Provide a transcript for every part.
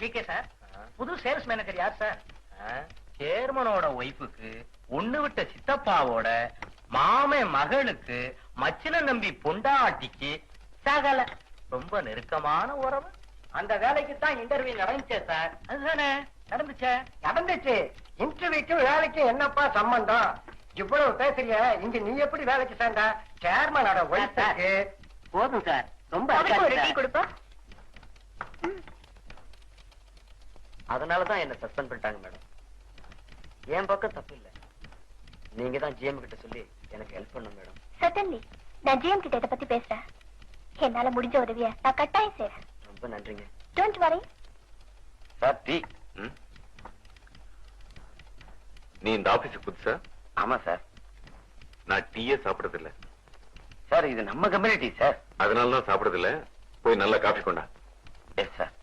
GK sir, புது sales manager யார் sir? சேர்மனோட ஒய்ஃபுக்கு ஒண்ணு விட்ட சித்தப்பாவோட மாமே மகளுக்கு மச்சின நம்பி பொண்டாட்டிக்கு சகல ரொம்ப நெருக்கமான உறவு. அந்த வேலைக்கு தான் இன்டர்வியூ நடந்துச்சே சார். அதுதானே நடந்துச்சே. நடந்துச்சு. இன்டர்வியூக்கும் வேலைக்கும் என்னப்பா சம்பந்தம்? இவ்வளவு பேசுறிய, இங்க நீ எப்படி வேலைக்கு சேர்ந்த? சேர்மனோட ஒய்ஃபுக்கு. போதும் சார், ரொம்ப கொடுப்பா. அதனாலதான் என்ன சஸ்பெண்ட் பண்ணிட்டாங்க மேடம். என் பக்கம் தப்பு இல்ல. நீங்க தான் ஜிஎம் கிட்ட சொல்லி எனக்கு ஹெல்ப் பண்ணணும் மேடம். சட்டன்லி, நான் ஜிஎம் கிட்ட இதை பத்தி பேசுறேன். என்னால முடிஞ்ச உதவிய நான் கட்டாயம் செய்றேன். ரொம்ப நன்றிங்க. Don't worry. Sir tea. நீ இந்த ஆபீஸுக்கு புதுசா? ஆமா சார். நான் டீயே சாப்பிடுறது இல்ல சார். இது நம்ம கம்யூனிட்டி சார். அதனால தான் சாப்பிடுறது இல்ல. போய் நல்லா காஃபி கொண்டா. Yes sir.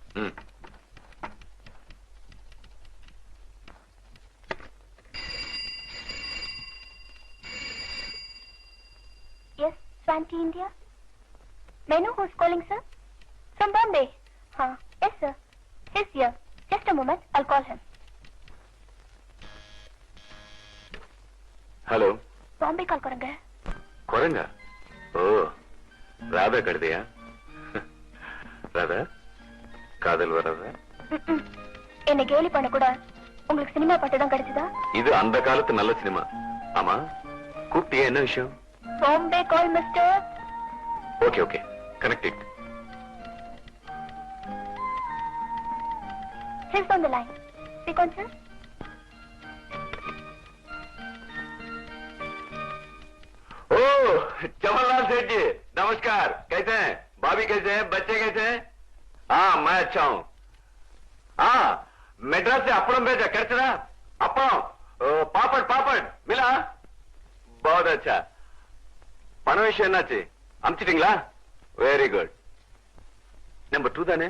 Yes, Swanti India. May I know who's calling, sir? From Bombay. Yes, sir. He's here. Just a moment, I'll call him. Hello. Bombay call குரங்க. குரங்கா? ஓ, ராதா கழுதையா? ராதா, காதல் வராதா? என்ன கேலி பண்ண கூட உங்களுக்கு சினிமா பாட்டு தான் கிடைச்சதா? இது அந்த காலத்து நல்ல சினிமா. ஆமா, கூப்பிட்டியா? என்ன விஷயம்? Bombay call mister. Okay okay, connected. He's on the line. Speak on, sir. ओ, जवाहरलाल सेठ जी, नमस्कार. कैसे हैं? भाभी कैसे हैं? बच्चे कैसे हैं? हाँ, मैं अच्छा हूँ. हाँ, मेड्रास से अपड़म भेजा, कैसा? अपड़म, पापड़ पापड़ मिला? बहुत अच्छा. பண விஷயம் என்னாச்சு? அமிச்சிட்டீங்களா? Very good. நம்பர் 2 தானே?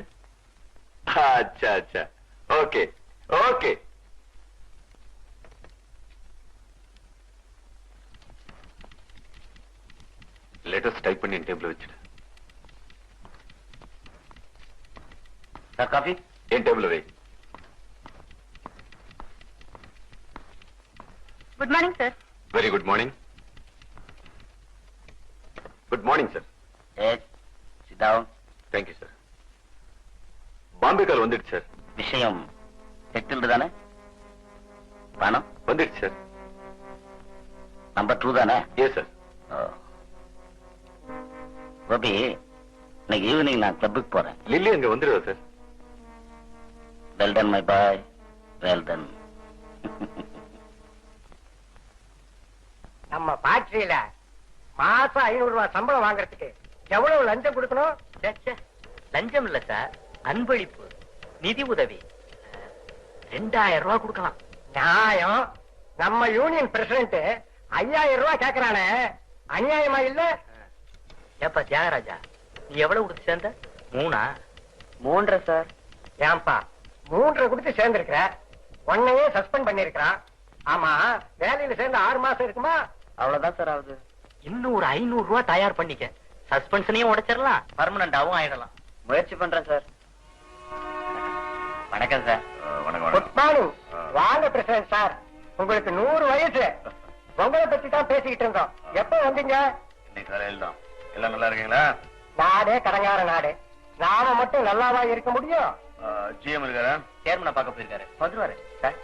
अच्छा अच्छा. Okay okay. லெட்டர்ஸ் டைப் பண்ணி டேபிள் வச்சுடு. Sir coffee? என் டேபிள் வை. Good morning, sir. Very good morning. Good morning sir. Yes, sit down. Thank you sir. Bombay call வந்துடுச்சு சார். விஷயம் செட்டில்டு தானே? பணம் வந்துடுச்சு சார். நம்பர் 2 தானே? Yes sir. கோபி, இன்னைக்கு ஈவினிங் நான் கிளப்புக்கு போறேன். லில்லி அங்க வந்துடுவா sir. Well done my boy, well done. நம்ம ஃபேக்டரியில மாசம் 500 ரூபாய் சம்பளம் வாங்குறதுக்கு எவ்வளவு லஞ்சம் கொடுக்கணும்? லஞ்சம் இல்ல சார், அன்பளிப்பு, நிதி உதவி 2000 ரூபாய் கொடுக்கலாம். நியாயம். நம்ம யூனியன் பிரசிடென்ட் 5000 ரூபாய் கேக்குறானே, அநியாயமா இல்ல? ஏப்பா தியாகராஜா, நீ எவ்வளவு கொடுத்து சேர்ந்த? 3 3 சார். ஏன்பா 3 கொடுத்து சேர்ந்திருக்கிற? உன்னையே சஸ்பெண்ட் பண்ணிருக்கிறான். ஆமா, வேலையில சேர்ந்து 6 மாசம் இருக்குமா? அவ்வளவுதான் சார் ஆகுது. இன்னும் ஒரு 500 ரூபாய் தயார் பண்ணிக்க. சஸ்பென்ஷனையும் உடைச்சிடலாம், பர்மனண்டாவும் ஆயிடலாம். முயற்சி பண்றேன் சார். வணக்கம் சார். Good morning. வாங்க பிரசிடென்ட் சார். உங்களுக்கு 100 வயசு. உங்களை பத்தி தான் பேசிக்கிட்டு இருந்தோம். எப்ப வந்தீங்க? இன்னைக்கு காலையில் தான். எல்லாம் நல்லா இருக்கீங்களா? நாடே கடங்கார நாடு. நாம மட்டும் நல்லாவா இருக்க முடியும்? ஜிஎம் இருக்காரா? சேர்மனை பார்க்க போயிருக்காரு, வந்துருவாரு. சார்,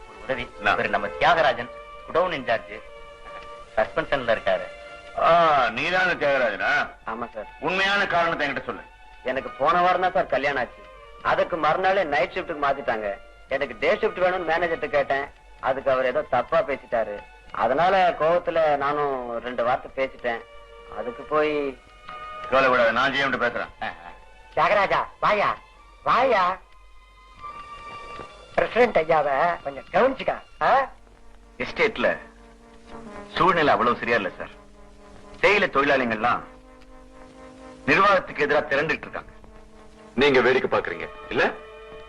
ஒரு உதவி. என்ன? இவரு நம்ம தியாகராஜன், குடவுன் இன்சார்ஜ், சஸ்பென்ஷன்ல இருக்காரு. நீதான தியாகராஜனா? ஆமா சார். உண்மையான காரணத்தை என்கிட்ட சொல்லு. எனக்கு போன வாரம் தான் சார் கல்யாணம் ஆச்சு. அதுக்கு மறுநாளே நைட் ஷிஃப்ட்டுக்கு மாத்திட்டாங்க. எனக்கு டே ஷிஃப்ட் வேணும்னு மேனேஜர்ட்ட கேட்டேன். அதுக்கு அவர் ஏதோ தப்பா பேசிட்டாரு. அதனால கோவத்துல நானும் 2 வார்த்தை பேசிட்டேன். அதுக்கு போய் கவலைப்படாத, நான் ஜிஎம் பேசுறேன். தியாகராஜா, வாயா வாயா. பிரசிடென்ட் ஐயாவை கொஞ்சம் கவனிச்சுக்க. எஸ்டேட்ல சூழ்நிலை அவ்வளவு சரியா இல்ல சார். தேயிலை தொழிலாளிகள்லாம் நிர்வாகத்துக்கு எதிராக திரண்டுட்டு இருக்காங்க. நீங்க வேடிக்கை பாக்குறீங்க இல்ல?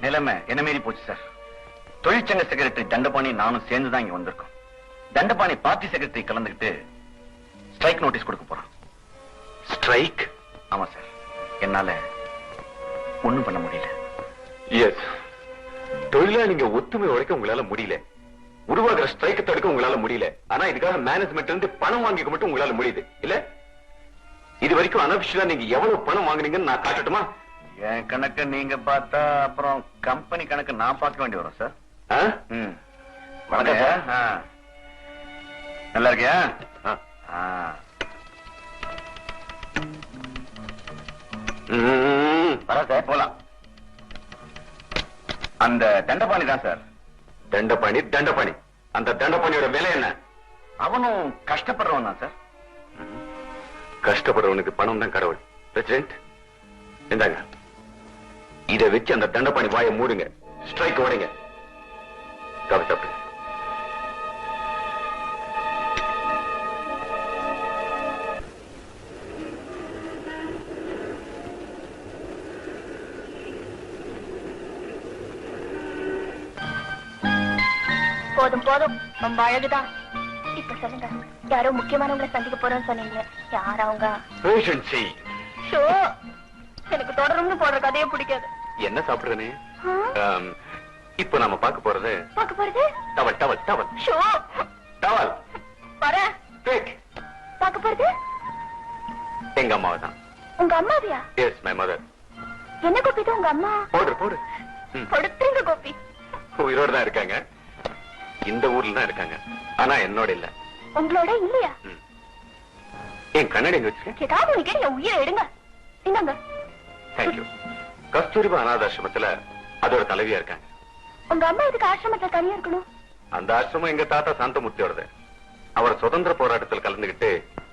நிலைமை என்ன மீறி போச்சு சார். தொழிற்சங்க செக்ரட்டரி தண்டபாணி நானும் சேர்ந்துதான் இங்க வந்திருக்கோம். தண்டபாணி பார்ட்டி செக்ரட்டரி கலந்துகிட்டு ஸ்ட்ரைக் நோட்டீஸ் கொடுக்க போறோம். ஸ்ட்ரைக்? ஆமா சார். என்னால ஒண்ணும் பண்ண முடியல. எஸ், தொழிலாளிங்க ஒத்துமை உடைக்க உங்களால முடியல. உருவாக்குற ஸ்ட்ரைக்கை தடுக்க உங்களால முடியல. ஆனா இதுக்காக மேனேஜ்மெண்ட் இருந்து பணம் வாங்கிக்க மட்டும் உங்களால முடியுது இல்ல? இது வரைக்கும் அனபிஷியலா நீங்க எவ்வளவு பணம் வாங்குனீங்கன்னு நான் காட்டட்டுமா? என் கணக்கு நீங்க பார்த்தா அப்புறம் கம்பெனி கணக்கு நான் பார்க்க வேண்டி வரும் சார். வணக்கம் சார். நல்லா இருக்கியா? வரேன் சார். போலாம். அந்த தண்டபாணி தான் சார். தண்டபாணி தண்டபாணி. அந்த தண்டபாணியோட விலை என்ன? அவனும் கஷ்டப்படுறவன் தான் சார். கஷ்டப்படுறவனுக்கு பணம் தான் கடவுள். பிரசிடென்ட், இந்தாங்க. இதை வச்சு அந்த தண்டபாணி வாயை மூடுங்க. ஸ்ட்ரைக் உடைங்க. காபி சாப்பிடுங்க. போதும் போதும், ரொம்ப அழகுதான். இப்ப சொல்லுங்க, யாரோ முக்கியமானவங்களை சந்திக்க போறோம்னு சொன்னீங்க. யார் அவங்க? பேஷன்சி. ஷோ, எனக்கு தொடரும்னு போடுற கதையே பிடிக்காது. என்ன சாப்பிடுறேனே? இப்ப நாம பார்க்க போறது பார்க்க போறது towel towel towel show. Towel. வரேன். பார்க்க போறது எங்க அம்மாவை தான். உங்க அம்மாவியா? S, my mother. என்ன கோபி இது உங்க அம்மா? போடு. கொடுத்துருங்க கோபி. உயிரோட தான் இருக்காங்க. இந்த ஊர்ல தான் இருக்காங்க. ஆனா என்னோட இல்ல. உங்களோட இல்லையா? என் கண்ணாடி எங்க வச்சிருக்கேன். ஏதாவது நீங்க என் உயிரை எடுங்க. இந்தாங்க. தேங்க்யூ. கஸ்தூரிபா அனாதாசிரமத்துல அதோட தலைவியா இருக்காங்க. உங்க அம்மா இதுக்கு ஆசிரமத்துல தனியா இருக்கணும்? அந்த ஆசிரமம் எங்க தாத்தா சாந்தமூர்த்தியோடது. அவர் சுதந்திர போராட்டத்தில் கலந்துகிட்டு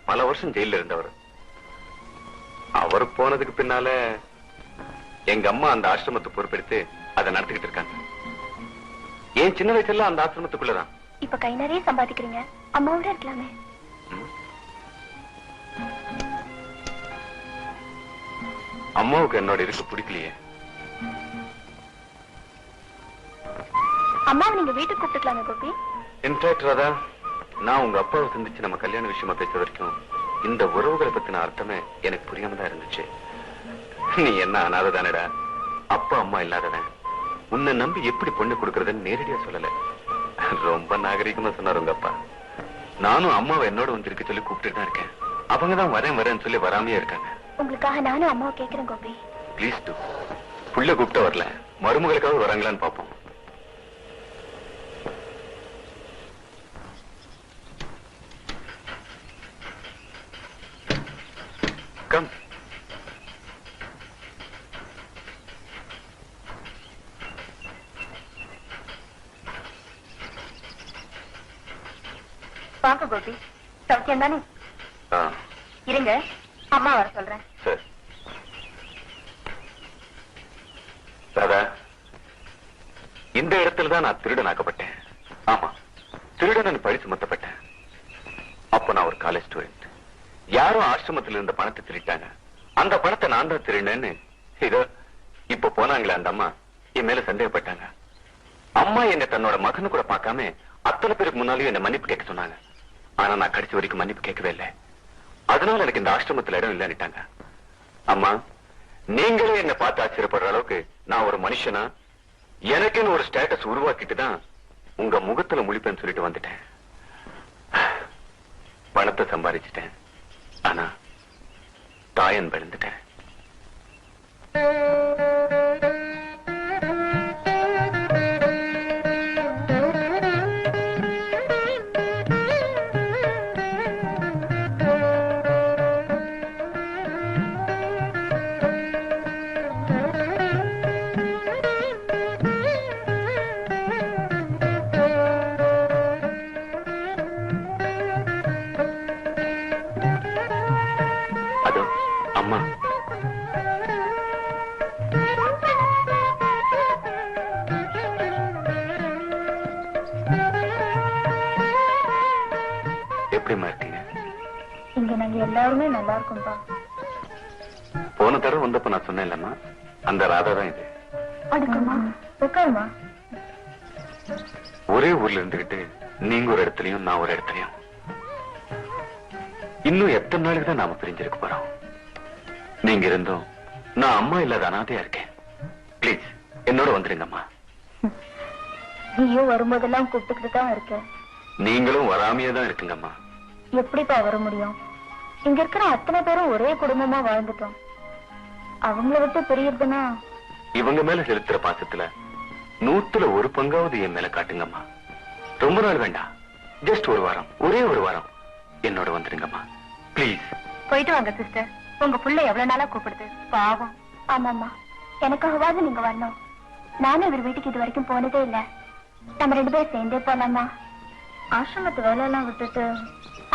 பல வருஷம் ஜெயில இருந்தவர். அவர் போனதுக்கு பின்னால எங்க அம்மா அந்த ஆசிரமத்தை பொறுப்பெடுத்து அதை நடத்திக்கிட்டு இருக்காங்க. ஏன் சின்ன வயசுல அந்த ஆசிரமத்துக்குள்ளதான். இப்ப கை நிறைய சம்பாதிக்கிறீங்க, அம்மாவோட இருக்கலாமே. அம்மாவுக்கு என்னோட இருக்க பிடிக்கலையே. அம்மாவை நீங்க வீட்டுக்கு கூப்பிட்டுக்கலாமே கோபி. இன்ஃபேக்ட் ராதா, நான் உங்க அப்பாவை சந்திச்சு நம்ம கல்யாண விஷயமா பேச வரைக்கும் இந்த உறவுகளை பத்தின அர்த்தமே எனக்கு புரியாம தான் இருந்துச்சு. நீ என்ன அனாததானடா, அப்பா அம்மா இல்லாதவன், உன்னை நம்பி எப்படி பொண்ணு கொடுக்கறதுன்னு நேரடியா சொல்லல. ரொம்ப நாகரிகமா சொன்னார் உங்க அப்பா. நானும் அம்மாவை என்னோட வந்திருக்க சொல்லி கூப்பிட்டு தான் இருக்கேன். அவங்கதான் வரேன்னு சொல்லி வராமையே இருக்காங்க. உங்களுக்காக நானும் அம்மாவை கேட்கிறேன் கோபி. Please do. புள்ள கூப்பிட்டு வரல, மருமகளுக்காக வராங்களான்னு பாப்போம். கம். பாக்க கோபி, சௌக்கியம் தானே? இருங்க, அம்மா வர சொல்றேன். சரி ராதா, இந்த இடத்துலதான் நான் திருடனாக்கப்பட்டேன். ஆமா, திருடன் பழி சுமத்தப்பட்டேன். அப்ப நான் ஒரு காலேஜ் ஸ்டூடெண்ட். யாரோ ஆசிரமத்தில் இருந்த பணத்தை திருட்டாங்க. அந்த பணத்தை நான் தான் திருடனேன்னு இதோ இப்ப போனாங்களே அந்த அம்மா என் மேல சந்தேகப்பட்டாங்க. அம்மா என்ன தன்னோட மகனு கூட பார்க்காம அத்தனை பேருக்கு முன்னாலேயும் என்ன மன்னிப்பு கேட்க சொன்னாங்க. ஆனா நான் கடைசி வரைக்கும் மன்னிப்பு கேட்கவே இல்லை. அதனால எனக்கு இந்த ஆசிரமத்துல இடம் இல்லன்னுட்டாங்க. அம்மா, நீங்களே என்ன பார்த்து ஆச்சரியப்படுற அளவுக்கு நான் ஒரு மனுஷனா எனக்குன்னு ஒரு ஸ்டேட்டஸ் உருவாக்கிட்டு தான் உங்க முகத்துல முழிப்பேன்னு சொல்லிட்டு வந்துட்டேன். பணத்தை சம்பாதிச்சிட்டேன், ஆனா தாயன் விழுந்துட்டேன். அதோ அம்மா, எப்படிமா இருக்கீங்க? இங்க நாங்க எல்லாருமே நல்லா இருக்கோம்பா. போன தடவை வந்தப்ப நான் சொன்னேன் இல்லம்மா, அந்த ராதா தான் இது. அடுக்கம்மா, உட்காருமா. ஒரே ஊர்ல இருந்துகிட்டு நீங்க ஒரு இடத்துலயும் நான் ஒரு இடத்துலயும். இன்னும் எத்தனை நாளுக்கு தான் நாம பிரிஞ்சிருக்க போறோம். நீங்க இருந்தும் நான் அம்மா இல்லாத அனாதையா இருக்கேன். பிளீஸ் என்னோட வந்துருங்கம்மா. நீயும் வரும்போதெல்லாம் கூப்பிட்டுக்கிட்டு தான் இருக்க. நீங்களும் வராமையே தான் இருக்குங்கம்மா. எப்படிப்பா வர முடியும்? இங்க இருக்கிற அத்தனை பேரும் ஒரே குடும்பமா வாழ்ந்துட்டோம். அவங்கள விட்டு பிரியறதுன்னா இவங்க மேல செலுத்துற பாசத்துல 100ல 1 பங்காவது என் மேல காட்டுங்கம்மா. ரொம்ப நாள் வேண்டாம், ஜஸ்ட் ஒரு வாரம், ஒரே ஒரு வாரம் என்னோட வந்துருங்கம்மா பிளீஸ். போயிட்டு வாங்க சிஸ்டர். உங்க புள்ள எவ்வளவு நாளா கூப்பிடுது, பாவம். ஆமாம்மா, எனக்காகவாது நீங்க வரணும். நானும் இவர் வீட்டுக்கு இது வரைக்கும் போனதே இல்ல. நம்ம 2 பேரும் சேர்ந்தே போலாமா? ஆசிரமத்து வேலை எல்லாம் விட்டுட்டு.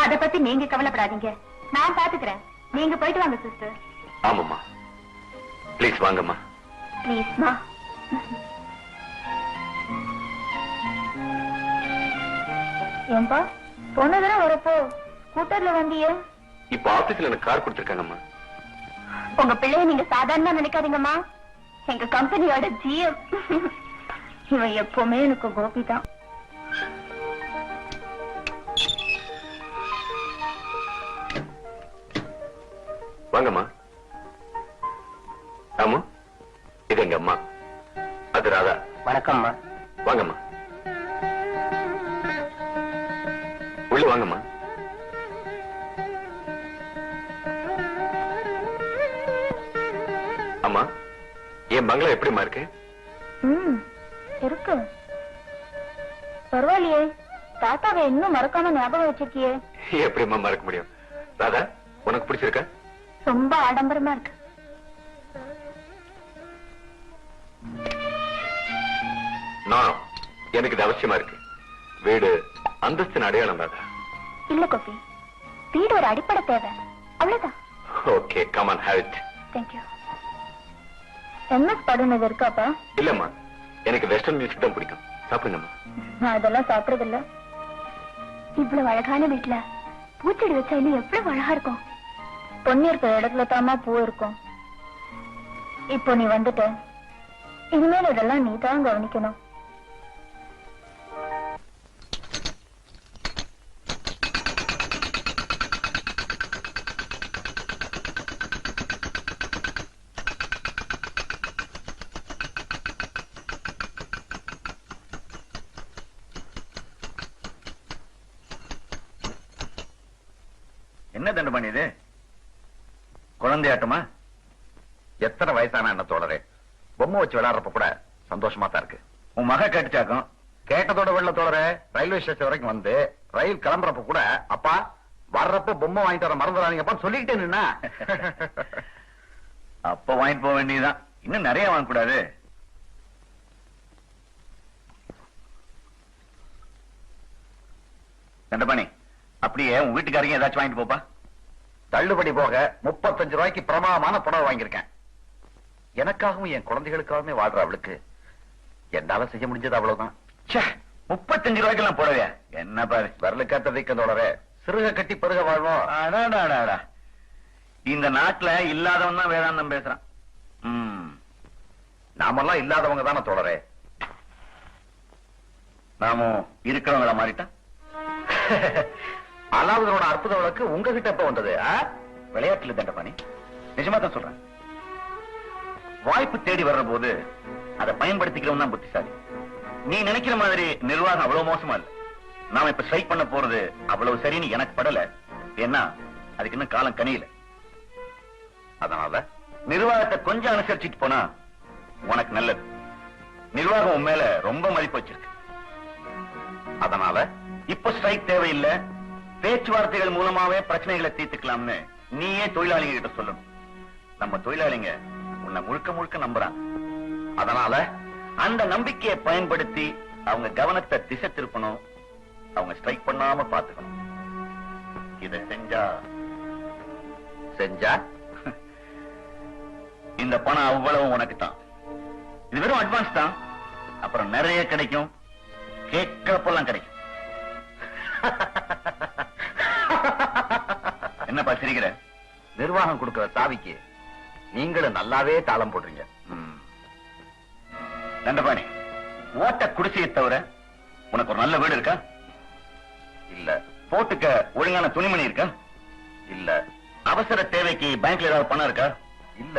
அத பத்தி நீங்க கவலைப்படாதீங்க, நான் பாத்துக்கிறேன். நீங்க போயிட்டு வாங்க சிஸ்டர். ஆமாம்மா, பிளீஸ் வாங்கம்மா. ப்ளீஸ்மா. ஏன்பா, போன தடவை வரப்போ ஸ்கூட்டர்ல வந்தியே? இப்ப ஆபீஸ்ல எனக்கு கார் கொடுத்திருக்காங்கம்மா. உங்க பிள்ளைய நீங்க சாதாரணமா நினைக்காதீங்கம்மா. எங்க கம்பெனியோட ஜிஎம். இவன் எப்பவுமே எனக்கு கோபி தான். வாங்கம்மா. ஆமா, இது எங்க அம்மா, அது ராதா. வணக்கம்மா. வாங்கம்மா, உள்ள வாங்கம்மா. அம்மா, என் பங்களா எப்படிமா இருக்கு? இருக்கு. பரவாயில்லையே, தாத்தாவை இன்னும் மறக்காம ஞாபகம் வச்சிருக்கியே. எப்படிமா மறக்க முடியும்? ராதா, உனக்கு பிடிச்சிருக்க? ரொம்ப ஆடம்பரமா இருக்கு. நான் எனக்கு இது அவசியமா இருக்கு. வீடு அந்தஸ்தின் அடையாளம் ராதா. இல்ல கோபி, வீடு ஒரு அடிப்படை தேவை, அவ்வளவுதான். Okay, come on, have it. Thank you. MS படுனது இருக்காப்பா? இல்லம்மா, எனக்கு வெஸ்டர்ன் மியூசிக் தான் பிடிக்கும். சாப்பிடுங்கம்மா. நான் அதெல்லாம் சாப்பிடுறது இல்ல. இவ்வளவு அழகான வீட்டுல பூச்செடி வச்சா இன்னும் எவ்வளவு அழகா இருக்கும். பொண்ணு இருக்கிற இடத்துல தாமா பூ இருக்கும். இப்போ நீ வந்துட்ட, இனிமேல் இதெல்லாம் நீ தான் கவனிக்கணும். என்ன தண்டபாணி இது? குழந்தையாட்டமா? எத்தனை வயசான என்ன தோழரே, பொம்மை வச்சு விளையாடுறப்ப கூட சந்தோஷமா தான் இருக்கு. உன் மக கேட்டுச்சாக்கும். கேட்டதோட வெள்ள தோழரே, ரயில்வே ஸ்டேஷன் வரைக்கும் வந்து ரயில் கிளம்புறப்ப கூட அப்பா வர்றப்ப பொம்மை வாங்கிட்டு வர மறந்துடாதீங்கப்பா சொல்லிக்கிட்டே நின்னா. அப்ப வாங்கிட்டு போக வேண்டியதுதான், இன்னும் நிறைய வாங்க கூடாது. தண்டபாணி, அப்படியே உன் வீட்டுக்காரங்க ஏதாச்சும் வாங்கிட்டு போப்பா. தள்ளுபடி போக 35 ரூபாய்க்கு பிரமாதமான புடவை வாங்கியிருக்கேன். எனக்காகவும் என் குழந்தைகளுக்காகவுமே வாழ்ற அவளுக்கு என்னால செய்ய முடிஞ்சது அவ்வளவுதான். 35 ரூபாய்க்கு எல்லாம் புடவையா? என்ன பாரு, வரலுக்காத்த வைக்கதோடவே சிறுக கட்டி பெருக வாழ்வோம். இந்த நாட்டுல இல்லாதவன் தான் வேதாந்தம் பேசுறான். நாமெல்லாம் இல்லாதவங்க தானே தோழரே. நாமும் இருக்கிறவங்கள மாறிட்டா. அலாவுதனோட அற்புத வழக்கு உங்ககிட்ட எப்ப வந்தது? விளையாட்டுல தண்டபாணி, நிஜமா தான் சொல்றேன். வாய்ப்பு தேடி வர்ற போது அதை பயன்படுத்திக்கிறவன் தான் புத்திசாலி. நீ நினைக்கிற மாதிரி நிர்வாகம் அவ்வளவு மோசமா இல்ல. நாம இப்ப ஸ்ட்ரைக் பண்ண போறது அவ்வளவு சரின்னு எனக்கு படல. ஏன்னா அதுக்கு இன்னும் காலம் கனியில. அதனால நிர்வாகத்தை கொஞ்சம் அனுசரிச்சுட்டு போனா உனக்கு நல்லது. நிர்வாகம் உன் மேல ரொம்ப மதிப்பு வச்சிருக்கு. அதனால இப்ப ஸ்ட்ரைக் தேவையில்லை, பேச்சுவார்த்தைகள் மூலமாவே பிரச்சனைகளை தீர்த்துக்கலாம்னு நீயே தொழிலாளிங்க கிட்ட சொல்லணும். நம்ம தொழிலாளிங்க உன்னை முழுக்க முழுக்க நம்புறாங்க. அதனால அந்த நம்பிக்கையை பயன்படுத்தி அவங்க கவனத்தை திசை திருப்பணும். அவங்க ஸ்ட்ரைக் பண்ணாம பாத்துக்கணும். இதை செஞ்சா இந்த பணம் அவ்வளவு உனக்கு தான். இது வெறும் அட்வான்ஸ் தான். அப்புறம் நிறைய கிடைக்கும், கேட்கிறப்பெல்லாம் கிடைக்கும். என்னப்பா சிரிக்கிற? நிர்வாகம் கொடுக்கிற சாவிக்கு நீங்களும் நல்லாவே தாளம் போடுறீங்க. தண்டபாணி, ஓட்ட குடிசையை தவிர உனக்கு ஒரு நல்ல வீடு இருக்கா? இல்ல. போட்டுக்க ஒழுங்கான துணிமணி இருக்கா? இல்ல. அவசர தேவைக்கு பேங்க்ல ஏதாவது பணம் இருக்கா? இல்ல.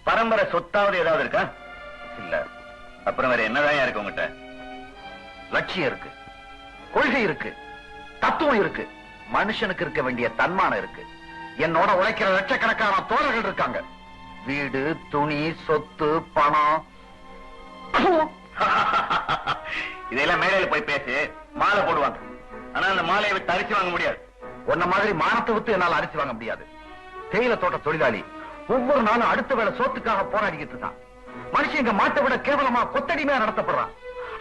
பரம்பரை சொத்தாவது ஏதாவது இருக்கா? இல்ல. அப்புறம் வேற என்னதான் இருக்கு உங்ககிட்ட? லட்சியம் இருக்கு, கொள்கை இருக்கு, தத்துவம் இருக்கு, மனுஷனுக்கு இருக்க வேண்டிய தன்மானம் இருக்கு. என்னோட உழைக்கிற லட்சக்கணக்கான தோழர்கள் இருக்காங்க. வீடு, துணி, சொத்து, பணம். இதெல்லாம் மேடையில போய் பேசி மாலை போடுவாங்க. ஆனா அந்த மாலையை விட்டு அரிசி வாங்க முடியாது. உன்ன மாதிரி மானத்தை விட்டு என்னால அரிசி வாங்க முடியாது. தேயிலை தோட்ட தொழிலாளி ஒவ்வொரு நாளும் அடுத்த வேளை சோத்துக்காக போராடிக்கிட்டு இருக்கான். மனுஷன் இங்க மாட்டை விட கேவலமா கொத்தடிமையா நடத்தப்படுறான்.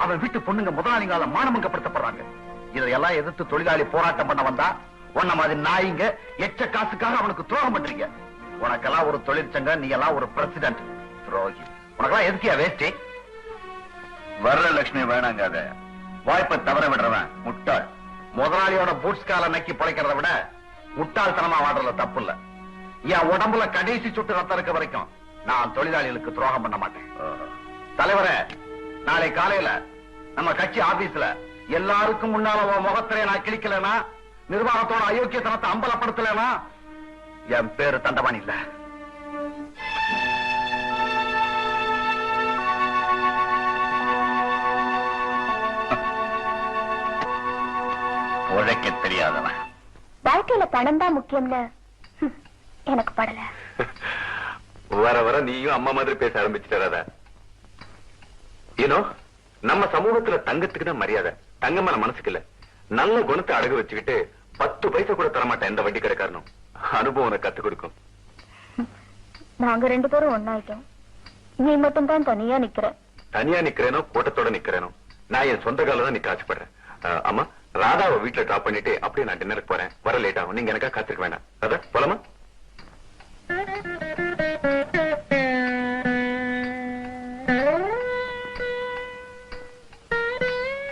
அவன் வீட்டு பொண்ணுங்க முதலாளிங்கால மானமங்கப்படுத்தப்படுறாங்க. இதையெல்லாம் எதிர்த்து தொழிலாளி போராட்டம் பண்ண வந்தா உன்ன மாதிரி நாயிங்க எச்ச காசுக்காக அவனுக்கு துரோகம் பண்றீங்க. உனக்கெல்லாம் ஒரு தொழிற்சங்க, நீ எல்லாம் ஒரு பிரசிடென்ட். துரோகி. உனக்கெல்லாம் எதுக்கியா வேஸ்டி? வரலட்சுமி வேணாங்காத. வாய்ப்பை தவற விடுறவன் முட்டாள். முதலாளியோட பூட்ஸ் கால நக்கி பிழைக்கிறத விட முட்டாள்தனமா வாடுறதுல தப்பு இல்ல. என் உடம்புல கடைசி சுட்டு ரத்தம் இருக்க வரைக்கும் நான் தொழிலாளிகளுக்கு துரோகம் பண்ண மாட்டேன். தலைவரே, நாளை காலையில நம்ம கட்சி ஆபீஸ்ல எல்லாருக்கும் முன்னால உன் முகத்திலே நான் கிழிக்கலனா, நிர்வாகத்தோட அயோக்கியத்தனத்தை அம்பலப்படுத்தலனா என் பேரு தண்டபாணி இல்ல. உழைக்க தெரியாதவன். வாழ்க்கையில பணம் தான் முக்கியம்னு எனக்கு படல. வர வர நீயும் அம்மா மாதிரி பேச ஆரம்பிச்சுட்டாரா? ஏனோ நம்ம சமூகத்துல தங்கத்துக்கு தான் மரியாதை, தங்கமான மனசுக்கு இல்ல. நல்ல குணத்தை அடகு வச்சுக்கிட்டு 10 பைசா கூட தரமாட்டேன் எந்த வண்டி கிடைக்காரனும். அனுபவம் கத்து கொடுக்கும். நாங்க 2 பேரும் ஒன்னாயிட்டோம். நீ மட்டும் தான் தனியா நிக்கிற. தனியா நிக்கிறேனோ கூட்டத்தோட நிக்கிறேனோ, நான் என் சொந்த கால தான் நிக்க ஆசைப்படுறேன். அம்மா, ராதாவை வீட்டுல டிராப் பண்ணிட்டு அப்படியே நான் டின்னருக்கு போறேன். வர லேட் ஆகும். நீங்க எனக்கா காத்திருக்க வேண்டாம். ராதா, போலாமா?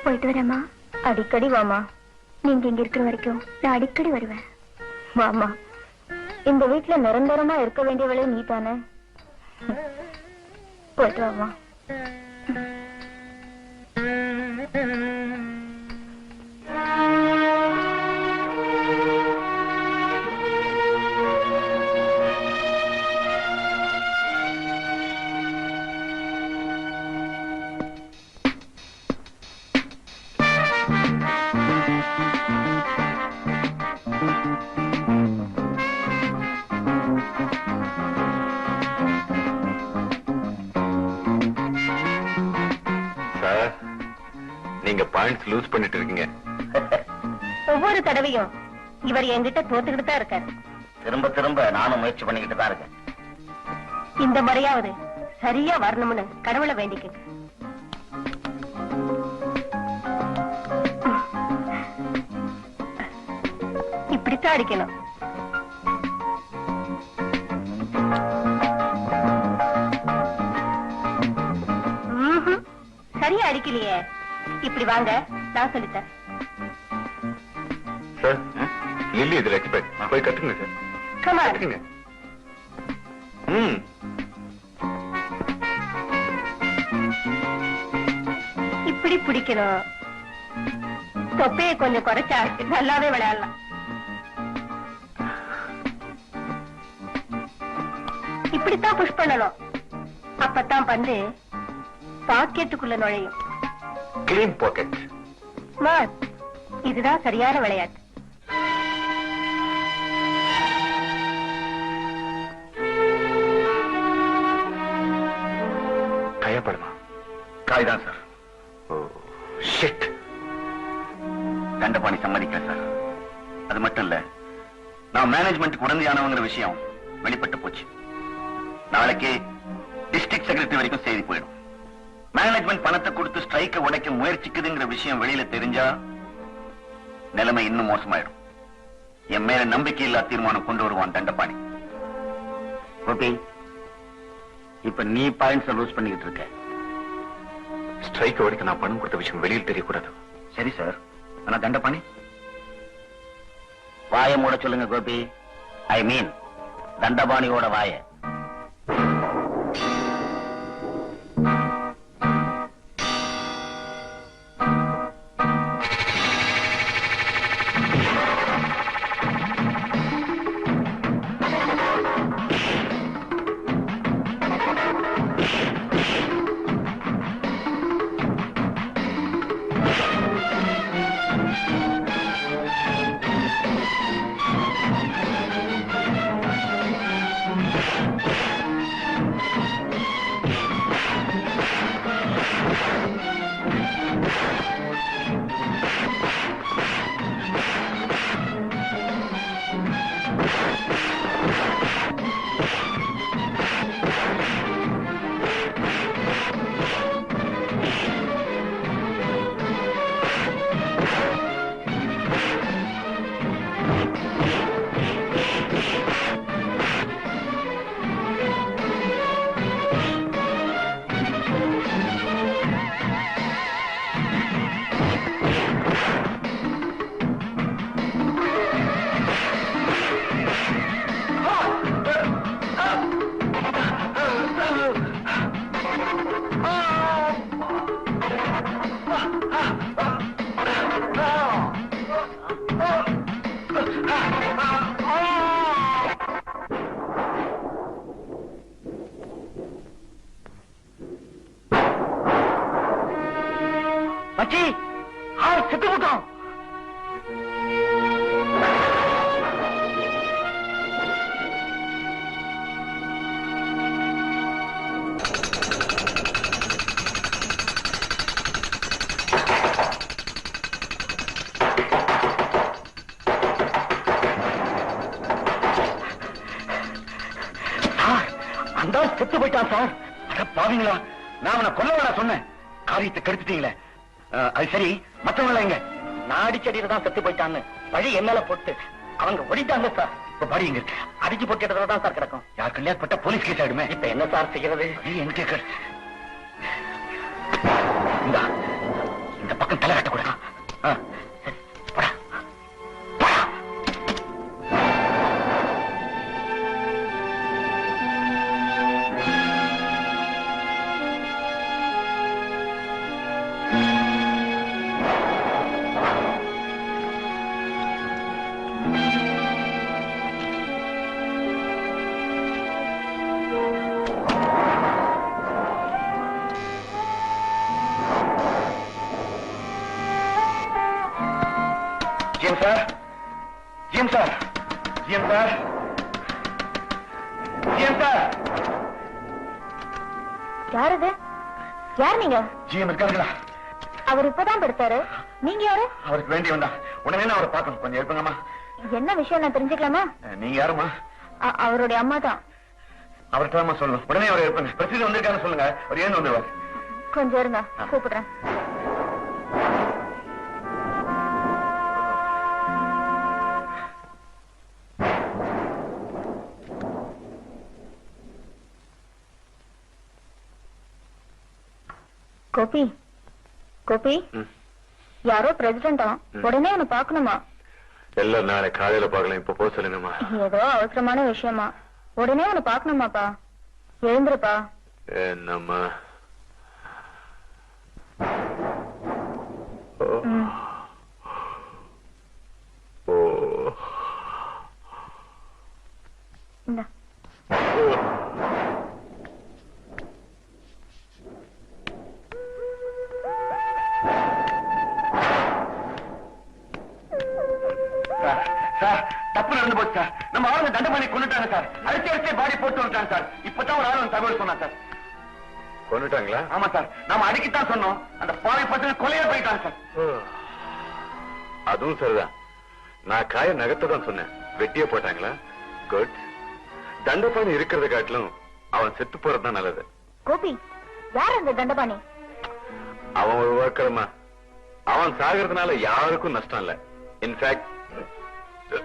போயிட்டு வரேம்மா. அடிக்கடி வாமா. நீங்க இங்க இருக்கிற வரைக்கும் நான் அடிக்கடி வருவேன். வாமா. இந்த வீட்டுல நிரந்தரமா இருக்க வேண்டியவளே நீ தானே. போயிட்டு வாமா. நீங்க பாயிண்ட்ஸ் லூஸ் பண்ணிட்டு இருக்கீங்க. ஒவ்வொரு தடவையும் இவர் என்கிட்ட தோத்துக்கிட்டு தான் இருக்காரு. திரும்ப திரும்ப நானும் முயற்சி பண்ணிக்கிட்டு தான் இருக்கேன். இந்த முறையாவது சரியா வரணும்னு கடவுளை வேண்டிக்க. இப்படித்தான் அடிக்கணும். சரியா அடிக்கலையே. இப்படி வாங்க, நான் சொல்லித்தரேன். சார், லில்லி இதுல எக்ஸ்பெக்ட். போய் கட்டுங்க சார். Come on. கட்டுங்க. இப்படி பிடிக்கணும். தொப்பையை கொஞ்சம் குறைச்சா நல்லாவே விளையாடலாம். இப்படித்தான் புஷ் பண்ணணும். அப்பத்தான் பந்து பாக்கெட்டுக்குள்ள நுழையும். Clean pocket. ஸ்மார்ட். இதுதான் சரியான விளையாட்டு. காயப்படுமா? காய்தான் சார். ஷிட். தண்டபாணி சம்மதிக்கல சார். அது மட்டும் இல்ல, நான் மேனேஜ்மெண்ட்டுக்கு உடந்தையானவங்கிற விஷயம் வெளிப்பட்டு போச்சு. நாளைக்கு டிஸ்ட்ரிக்ட் செக்ரட்டரி வரைக்கும் செய்தி போயிடும். மேனேஜ்மெண்ட் பணத்தை கொடுத்து ஸ்ட்ரைக்கை உடைக்க முயற்சிக்குதுங்கிற விஷயம் வெளியில தெரிஞ்சா நிலைமை இன்னும் மோசமாயிடும். என் மேல நம்பிக்கை இல்லா தீர்மானம் கொண்டு வருவான் தண்டபாணி. கோபி, இப்ப நீ பாயிண்ட்ஸ் லூஸ் பண்ணிக்கிட்டு இருக்க. ஸ்ட்ரைக் உடைக்க நான் பணம் கொடுத்த விஷயம் வெளியில் தெரியக்கூடாது. சரி சார். ஆனா தண்டபாணி வாய மூட சொல்லுங்க கோபி. ஐ மீன் தண்டபாணியோட வாய. மச்சி, செத்து போட்டோம். அந்த செத்து போயிட்டான் சார். அட பாவீங்களா, நான் அவனை கொல்லவடா சொன்னேன். காரியத்தை கெடுத்துட்டீங்களே. அது சரி, மத்தவங்கள எங்க? நான் அடிச்சடியில தான் செத்து போயிட்டான்னு பழி என்னால போட்டு அவங்க ஓடிட்டாங்க சார். இப்ப பாடி எங்க இருக்கு? அடிச்சு போட்டு தான் சார் கிடக்கும். யார் கல்யாணம் பட்ட போலீஸ் கேஸ் ஆயிடுமே. இப்ப என்ன சார் செய்யறது? என் கேட்க இந்த பக்கம் தலை கட்ட கூட. யாரு யார் நீங்க? ஜிஎம் இருக்காங்களா? அவர் இப்பதான் படுத்தாரு. நீங்க யாரு? அவருக்கு வேண்டி வந்தா உடனே அவரை பார்க்கணும். கொஞ்சம் இருப்பங்கம்மா. என்ன விஷயம் நான் தெரிஞ்சுக்கலாமா? நீங்க யாருமா? அவருடைய அம்மா தான். அவர்கிட்ட சொல்லணும். உடனே அவரை இருப்பங்க. பிரசிடன்ட் வந்திருக்கான்னு சொல்லுங்க. அவர் ஏன் வந்துருவார்? கொஞ்சம் இருங்க, கூப்பிடுறேன். கோபி, கோபி, யாரோ பிரசிடண்டா, உடனே அவனை பாக்கணுமா? எல்லாம் நாளை காலையில பாக்கலாம். இப்ப போக சொல்லுங்கம்மா. ஏதோ அவசரமான விஷயமா, உடனே அவனை பாக்கணுமாப்பா. எழுந்துருப்பா. என்னம்மா? இந்த சார், தப்பு நடந்து போச்சு சார். நம்ம ஆளுங்க தண்டபாணி கொண்டுட்டாங்க சார். அடிச்சு பாடி போட்டு வந்துட்டாங்க சார். இப்பதான் ஒரு ஆளு தகவல் சொன்னா சார். கொண்டுட்டாங்களா? ஆமா சார். நாம அடிக்கத்தான் சொன்னோம். அந்த பாவை பசங்க கொலையா போயிட்டாங்க சார். அதுவும் சரிதான். நான் காய நகர்த்ததான் சொன்னேன். வெட்டியே போட்டாங்களா? குட். தண்டபாணி இருக்கிறத காட்டிலும் அவன் செத்து போறதுதான் நல்லது. கோபி, யார் அந்த தண்டபாணி? அவன் ஒரு வாக்கறமா. அவன் சாகிறதுனால யாருக்கும் நஷ்டம் இல்ல. இன்ஃபேக்ட்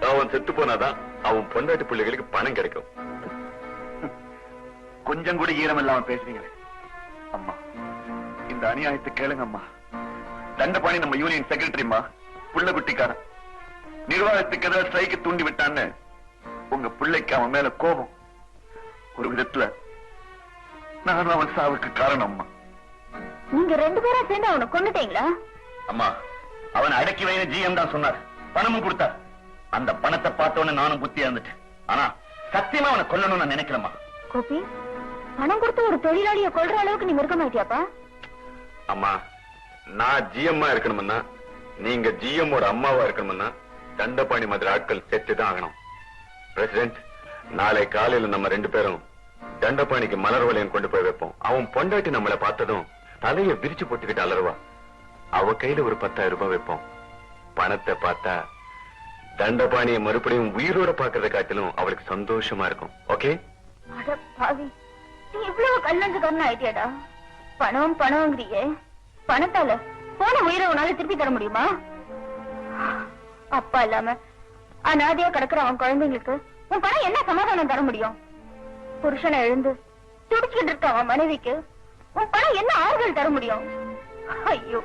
அவன் செத்து போனாதான் அவன் பொண்டாட்டி பிள்ளைகளுக்கு பணம் கிடைக்கும். கொஞ்சம் கூட ஈரம் இல்லாம பேசுறீங்களே அம்மா. இந்த அநியாயத்தை கேளுங்க அம்மா. தண்டபாணி நம்ம யூனியன் செக்ரட்டரிமா, புள்ள குட்டிக்காரன். நிர்வாகத்துக்கு எதிராக ஸ்ட்ரைக்கு தூண்டி விட்டான்னு உங்க பிள்ளைக்கு அவன் மேல கோபம். ஒரு விதத்துல நான் அவன் சாவுக்கு காரணம் அம்மா. நீங்க ரெண்டு பேரும் சேர்ந்து அவனை கொண்டுட்டீங்களா? அம்மா, அவன் அடக்கி வைன ஜிஎம் தான் சொன்னார். பணமும் கொடுத்தார். அந்த பணத்தை பார்த்தோன்னு நானும் புத்தியா இருந்துட்டேன். ஆனா சத்தியமா அவனை கொல்லணும்னு நான் நினைக்கலமா. கோபி, பணம் கொடுத்து ஒரு தொழிலாளியை கொல்ற அளவுக்கு நீ இருக்க மாட்டியாப்பா? அம்மா, நான் ஜிஎம்மா இருக்கணும்னா, நீங்க ஜிஎம்மோட அம்மாவா இருக்கணும்னா தண்டபாணி மாதிரி ஆட்கள் செத்துதான் ஆகணும். பிரசிடென்ட், நாளை காலையில நம்ம ரெண்டு பேரும் தண்டபாணிக்கு மலர் வளையம் கொண்டு போய் வைப்போம். அவன் பொண்டாட்டி நம்மளை பார்த்ததும் தலையை விரிச்சு போட்டுக்கிட்டு அலறுவா. அவ கையில ஒரு 10,000 ரூபாய் வைப்போம். பணத்தை பார்த்தா தண்டபாணியை மறுபடியும் உயிரோட பாக்குறத காட்டிலும் அவளுக்கு சந்தோஷமா இருக்கும். ஓகே? அட பாவி, நீ இவ்வளவு கல்லஞ்சக்காரன் ஆயிட்டியாடா. பணம் பணம்ங்கிறியே, பணத்தால போன உயிரை உன்னால திருப்பி தர முடியுமா? அப்பா இல்லாம அநாதையா கிடக்குற அவன் குழந்தைங்களுக்கு உன் பணம் என்ன சமாதானம் தர முடியும்? புருஷனை எழுந்து துடிச்சுக்கிட்டு இருக்க அவன் மனைவிக்கு உன் பணம் என்ன ஆறுதல் தர முடியும்? ஐயோ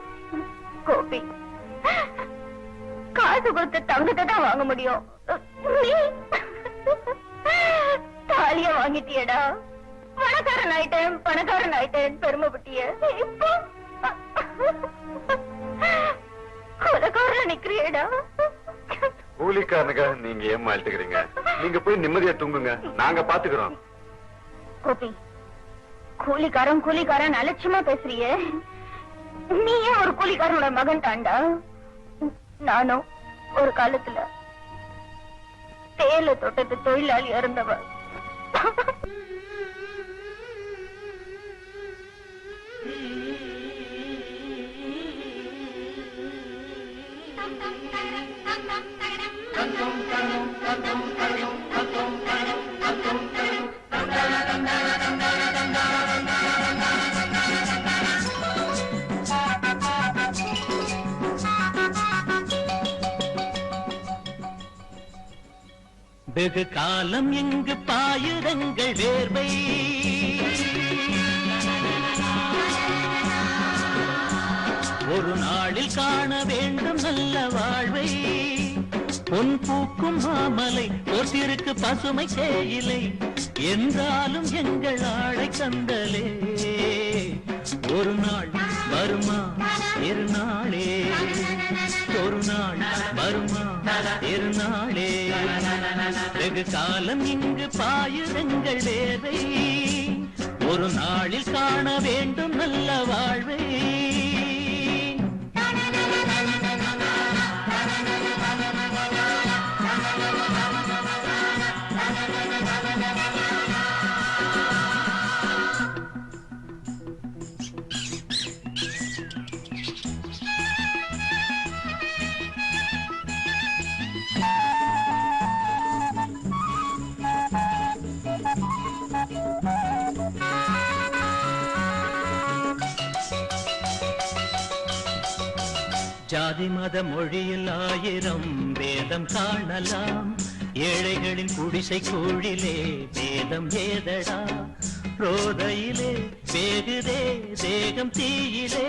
கோபி, காசு கொடுத்த தங்கத்தை தான் வாங்க முடியும். நீ தாலிய வாங்கிட்டியடா. பணக்காரன் ஆயிட்டேன் பெருமைப்பட்டிய. இப்போ கொலைக்காரன் நிக்கிறியடா. கூலிக்காரனுக்காக நீங்க ஏமாழ்த்துக்கிறீங்க. நீங்க போய் நிம்மதியா தூங்குங்க, நாங்க பாத்துக்கிறோம். கோபி, கூலிக்காரன் அலட்சியமா பேசுறியே. நீ ஏன் ஒரு கூலிக்காரனோட மகன் தாண்டா. நானும் ஒரு காலத்துல தேயிலை தோட்டத்து தொழிலாளி இருந்தவ. Dum dum dum dum dum dum dum dum dum dum dum dum dum dum dum வெகு காலம் இங்கு பாயுதங்கள் வேர்வை ஒரு நாளில் காண வேண்டும் நல்ல வாழ்வை பொன் பூக்கும் மாமலை ஒருத்திருக்கு பசுமை சேயிலை என்றாலும் எங்கள் ஆளை கந்தலே ஒரு நாள் வருமா இருநாளே ஒரு நாள் வருமா இருநாளே வெகு காலம் இங்கு பாயுதங்கள் வேர்வை ஒரு நாளில் காண வேண்டும் நல்ல வாழ்வை ஜாதி மத மொழியில் ஆயிரம் வேதம் காணலாம் ஏழைகளின் குடிசை கூழிலே வேதம் ஏதடா ரோதையிலே வேகுதே தேகம் தீயிலே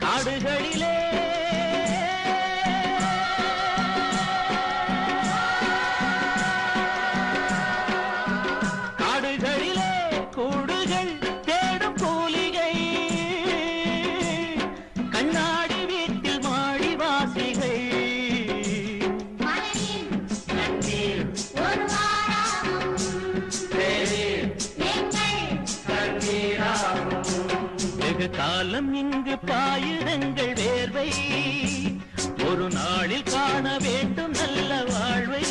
காடுகளிலே கூடுகள் தேடும் கூலிகை கண்ணாடி வீட்டில் மாடி வாசிகை வெகு காலம் இங்கு பாயுதங்கள் வேர்வை ஒரு நாளில் காண வேண்டும் நல்ல வாழ்வை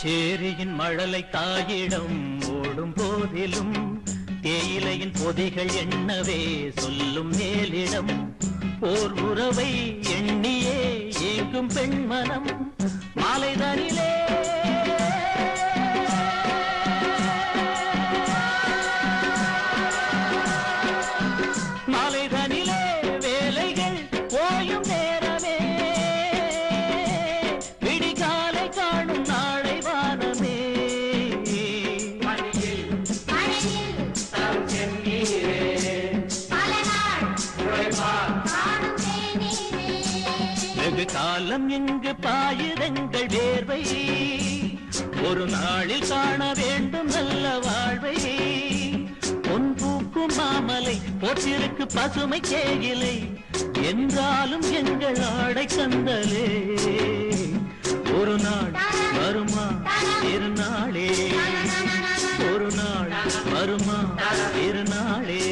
சேரியின் மழலை தாயிடம் ஓடும் போதிலும் தேயிலையின் பொதிகள் எண்ணவே சொல்லும் மேலிடம் ஓர் உறவை எண்ணியே ஏங்கும் பெண்மனம் மாலைதனிலே மாலைதனிலே வேலைகள் ஓயும் நேரமே விடிகாலை காணும் நாளை வானமே வெகு காலம் எங்கு பாயுதங்கள் வேர்வை ஒரு நாளில் காண வேண்டும் நல்ல வாழ்வை பொன் பூக்கும் மாமலை போற்றிருக்கு பசுமை சேயிலை என்றாலும் எங்கள் ஆடை கந்தலே ஒரு நாள் வருமா இருநாளே ஒரு நாள் வருமா இருநாளே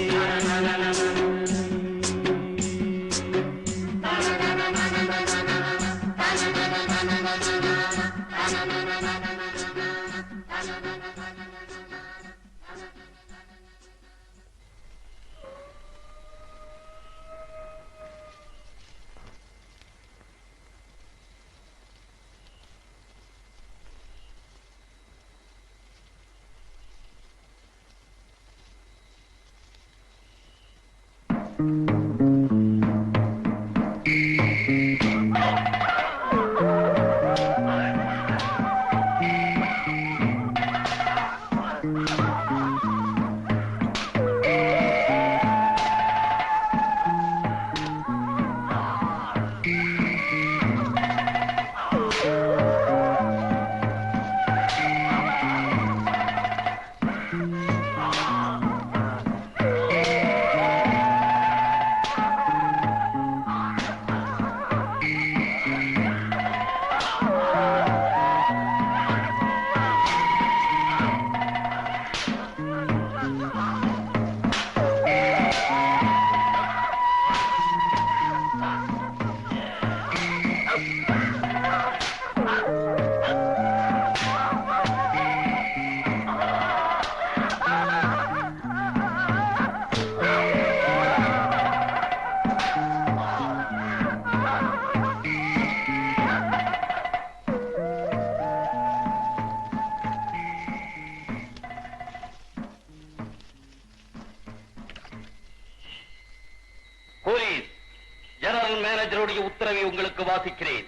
மேனேஜருடைய உத்தரவை உங்களுக்கு வாசிக்கிறேன்.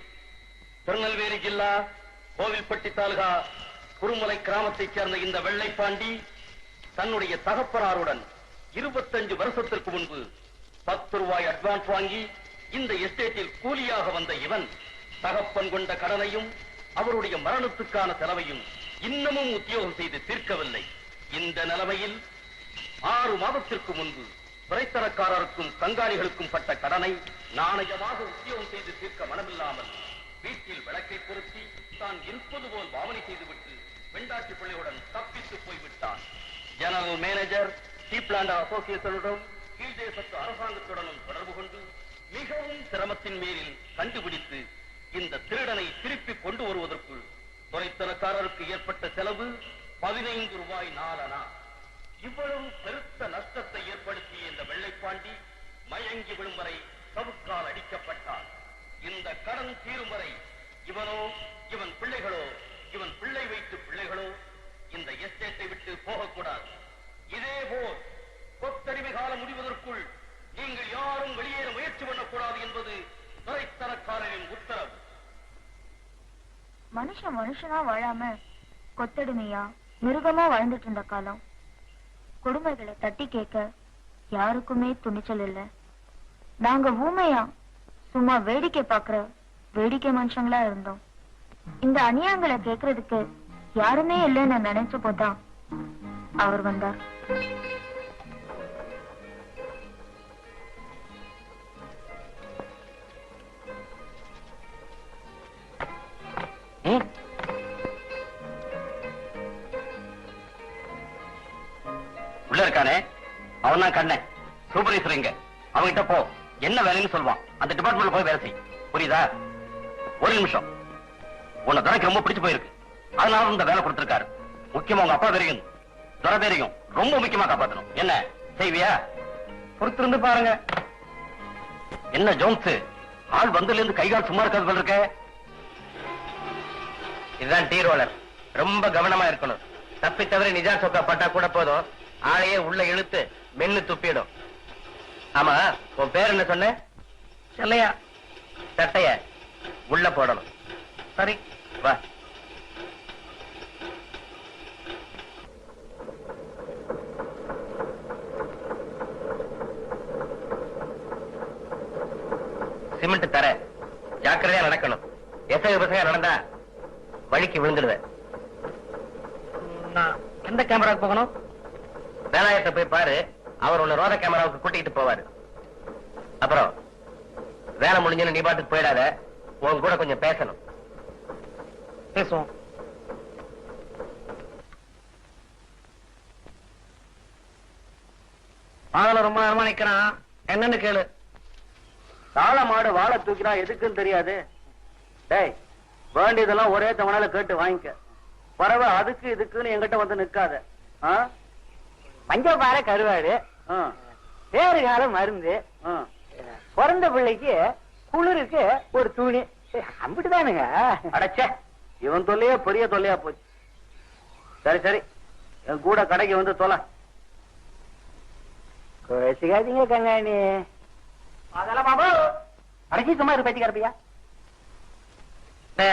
திருநெல்வேலி ஜில்லா கோவில்பட்டி தாலுகா குருமலை கிராமத்தைச் சேர்ந்த இந்த வெள்ளைப்பாண்டி தன்னுடைய தகப்பனாருடன் 25 வருஷத்திற்கு முன்பு 10 ரூபாய் அட்வான்ஸ் வாங்கி இந்த எஸ்டேட்டில் கூலியாக வந்த இவன் தகப்பன் கொண்ட கடனையும் அவருடைய மரணத்துக்கான செலவையும் இன்னமும் உத்தியோகம் செய்து தீர்க்கவில்லை. இந்த நிலைமையில் 6 மாதத்திற்கு முன்பு துறைத்தரக்காரருக்கும் கங்காணிகளுக்கும் பட்ட கடனை நாணயமாக உத்தியோகம் செய்து தீர்க்க மனமில்லாமல் வீட்டில் விளக்கை பொருத்தி தான் இருப்பது போல் பாவனை செய்துவிட்டு பெண்டாட்சி பிள்ளையுடன் தப்பித்து போய்விட்டான். ஜெனரல் மேனேஜர் சீப்லாண்டா அசோசியேஷனுடன் கீழ்தேசத்து அரசாங்கத்துடனும் தொடர்பு கொண்டு மிகவும் சிரமத்தின் மேலில் கண்டுபிடித்து இந்த திருடனை திருப்பி கொண்டு வருவதற்குள் துறைத்தனக்காரருக்கு ஏற்பட்ட செலவு 15 ரூபாய் 4 அணா. இவ்வளவு பெருத்த நஷ்டத்தை ஏற்படுத்திய இந்த வெள்ளைப்பாண்டி மயங்கி விழும் வரை சவுக்கால் அடிக்கப்பட்டார். இந்த கடன் தீரும் வரை இவனோ இவன் பிள்ளைகளோ இவன் பிள்ளை வைத்து பிள்ளைகளோ இந்த எஸ்டேட்டை விட்டு போகக்கூடாது. இதேபோல் கொத்தடிமை காலம் முடிவதற்குள் நீங்கள் யாரும் வெளியேற முயற்சி பண்ணக்கூடாது என்பது துறைத்தனக்காரரின் உத்தரவு. மனுஷனா வாழாம கொத்தடிமையா மிருகமா வாழ்ந்துட்டு இருந்த காலம். கொடுமைகளை தட்டி கேட்க யாருக்குமே துணிச்சல் இல்ல. நாங்க ஊமையா சும்மா வேடிக்கை பாக்குற வேடிக்கை மனுஷங்களா இருந்தோம். இந்த அநியாயங்களை கேக்குறதுக்கு யாருமே இல்லைன்னு நினைச்ச போதான் அவர் வந்தார். உள்ள இருக்கானே அவன் தான் கண்ணன் சூப்பர்வைசர். இங்க அவன்கிட்ட போ, என்ன வேலைன்னு சொல்லுவான். அந்த டிபார்ட்மெண்ட்ல போய் வேலை செய், புரியுதா? ஒரு நிமிஷம், உன்னை துறைக்கு ரொம்ப பிடிச்சு போயிருக்கு, அதனால இந்த வேலை கொடுத்திருக்காரு. முக்கியமா உங்க அப்பா பேரையும் துறை பேரையும் ரொம்ப முக்கியமா காப்பாற்றணும். என்ன செய்வியா? பொறுத்திருந்து பாருங்க. என்ன ஜோன்ஸ், ஆள் வந்ததுல இருந்து கைகால் சும்மா இருக்காது போல இருக்க. இதுதான் டீ ரோலர், ரொம்ப கவனமா இருக்கணும். தப்பி தவிர நிஜா சொக்கா பட்டா கூட போதும், ஆளையே உள்ள இழுத்து மென்னு துப்பிடும். ஆமா, உன் பேர் என்ன சொன்ன? செல்லையா. சட்டைய உள்ள போடணும். சரி வா. சிமெண்ட் தர ஜாக்கிரதையா நடக்கணும். எசக பசங்க நடந்தா வழிக்கு விழுந்துடுவேன். எந்த கேமராவுக்கு போகணும்? வேலாயத்தை போய் பாரு, அவர் உள்ள ரோத கேமராவுக்கு கூட்டிகிட்டு போவாரு. அப்புறம் வேலை முடிஞ்சுன்னு நீ பாட்டுக்கு போயிடாத, உன் கூட கொஞ்சம் பேசணும். பேசுவோம். பாதல ரொம்ப நேரமா நிக்கிறான், என்னன்னு கேளு. தாள மாடு வாழை தூக்கினா எதுக்குன்னு தெரியாது. டேய், வேண்டியதெல்லாம் ஒரே தவணையில கேட்டு வாங்கிக்க. பறவை அதுக்கு இதுக்குன்னு என்கிட்ட வந்து நிக்காத. பஞ்சபார கருவாடு, பேரு காலம் மருந்து, பிறந்த பிள்ளைக்கு குளிருக்கு ஒரு துணி, அப்படிதானுங்க. அடைச்சே, இவன் தொல்லையே பெரிய தொல்லையா போச்சு. சரி சரி, என் கூட கடைக்கு வந்து தொலை. பேசிக்காதீங்க கண்ணாணி. அதெல்லாம் பாபு அடைச்சி சும்மா இரு பேசிக்காரப்பையா.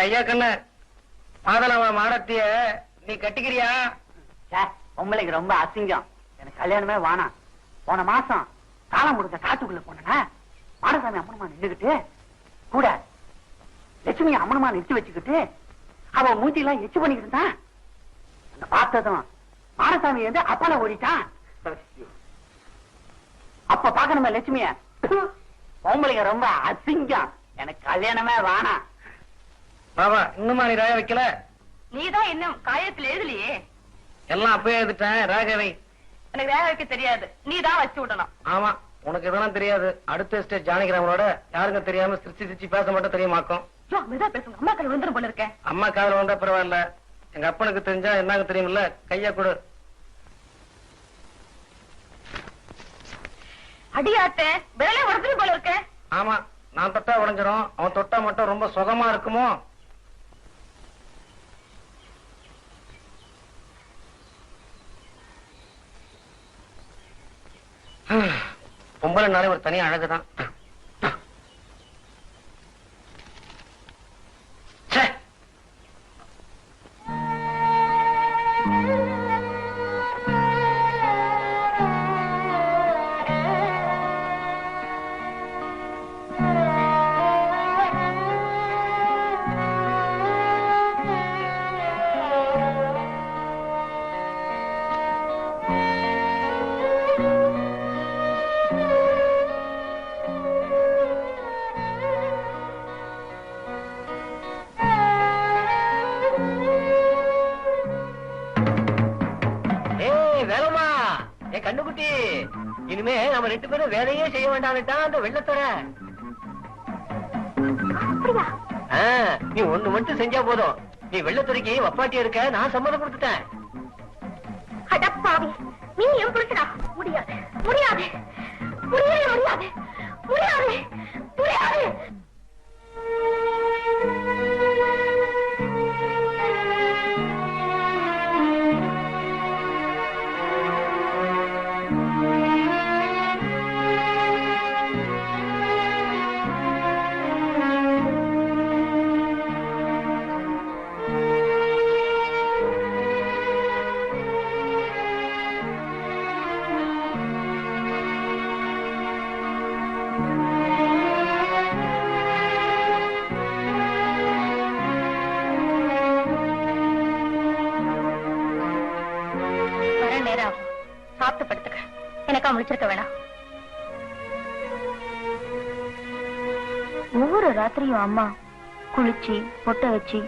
ஐயா கண்ண, மாதளவ மாடத்திய நீ கட்டிக்கிறியா? பொம்பளைக்கு ரொம்ப அசிங்கம், எனக்கு கல்யாணமே வேணாம். போன மாசம் காலம் கொடுத்த காட்டுக்குள்ள போனா மாடசாமி அம்மனமா நின்றுகிட்டு கூட லட்சுமி அம்மனமா நிறுத்தி வச்சுக்கிட்டு அவன் மூஞ்சி எல்லாம் எச்சு பண்ணிக்கிட்டு இருந்தான். அந்த பார்த்ததும் மாடசாமி வந்து அப்பால ஓடிட்டான். அப்ப பாக்கணுமே லட்சுமிய. பொம்பளைங்க ரொம்ப அசிங்கம், எனக்கு கல்யாணமே வேணாம். பாபா, இன்னுமா நீ ராக வைக்கல? நீதான் இன்னும் காயத்துல எழுதலையே. எல்லாம் அப்பவே எழுதிட்டேன், ராகவை. எனக்கு வேக வைக்க தெரியாது, நீதான் வச்சு விடணும். ஆமா, உனக்கு இதெல்லாம் தெரியாது. அடுத்த ஸ்டேஜ் ஜானகிராமனோட யாருக்கும் தெரியாம சிரிச்சு சிரிச்சு பேச மட்டும் தெரியுமாக்கும். மெதா பேசுங்க, அம்மா கால வந்துடும் போல இருக்கேன். அம்மா காதல் வந்தா பரவாயில்ல, எங்க அப்பனுக்கு தெரிஞ்சா என்னங்க தெரியுமில்ல. கையா கொடு. அடியாத்த விரலே உடம்பு போல இருக்க. ஆமா, நான் தொட்டா உடைஞ்சிரும், அவன் தொட்டா மட்டும் ரொம்ப சுகமா இருக்குமோ. பொம்பளைனாலே ஒரு தனி அழகுதான். இனிமே நம்ம 2 பேரும் வேலையே செய்ய வேண்டாம்னுட்டான் அந்த வெள்ளத்தோட. நீ ஒண்ணு மட்டும் செஞ்சா போதும். நீ வெள்ளத்துறைக்கு வப்பாட்டியா இருக்க, நான் சம்மதம் கொடுத்துட்டேன். அடப்பாவி, நீ என் புருஷனா? முடியாது முடியாது முடியவே முடியாது முடியாது முடியாது. சாப்பிட்டு படுத்துக்க, எனக்கா முடிச்சிருக்க வேணாம். ஒவ்வொரு ராத்திரியும் அம்மா குளிச்சு பொட்டை வச்சு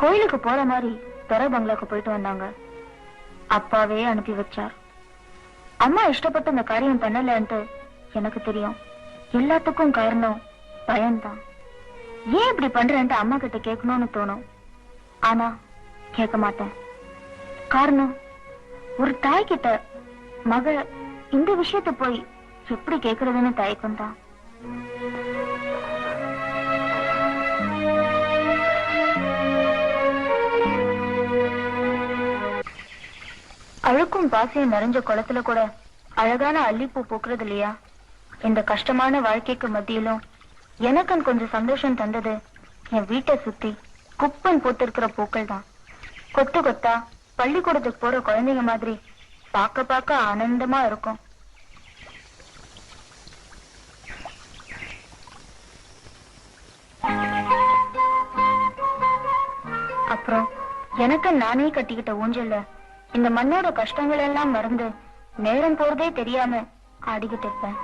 கோயிலுக்கு போற மாதிரி துறை பங்களாக்கு போயிட்டு வந்தாங்க. அப்பாவே அனுப்பி வச்சார். அம்மா இஷ்டப்பட்டு இந்த காரியம் பண்ணலன்ட்டு எனக்கு தெரியும். எல்லாத்துக்கும் காரணம் பயம்தான். ஏன் இப்படி பண்றேன்ட்டு அம்மா கிட்ட கேட்கணும்னு தோணும். ஆனா கேட்க மாட்டேன். காரணம், ஒரு தாய் கிட்ட மக இந்த விஷயத்த போய் எப்படி கேக்குறதுன்னு தயக்கம் தான். அழுக்கும் பாசையும் நிறைஞ்ச குளத்துல கூட அழகான அல்லிப்பூ பூக்குறது இல்லையா? இந்த கஷ்டமான வாழ்க்கைக்கு மத்தியிலும் எனக்கும் கொஞ்சம் சந்தோஷம் தந்தது என் வீட்டை சுத்தி குப்பன் போத்திருக்கிற பூக்கள் தான். கொத்து கொத்தா பள்ளிக்கூடத்துக்கு போற குழந்தைங்க மாதிரி பார்க்க பார்க்க ஆனந்தமா இருக்கும். அப்புறம் எனக்கு நானே கட்டிக்கிட்ட ஊஞ்சல்ல இந்த மண்ணோட கஷ்டங்கள் எல்லாம் மறந்து நேரம் போறதே தெரியாம ஆடிக்கிட்டு இருப்பேன்.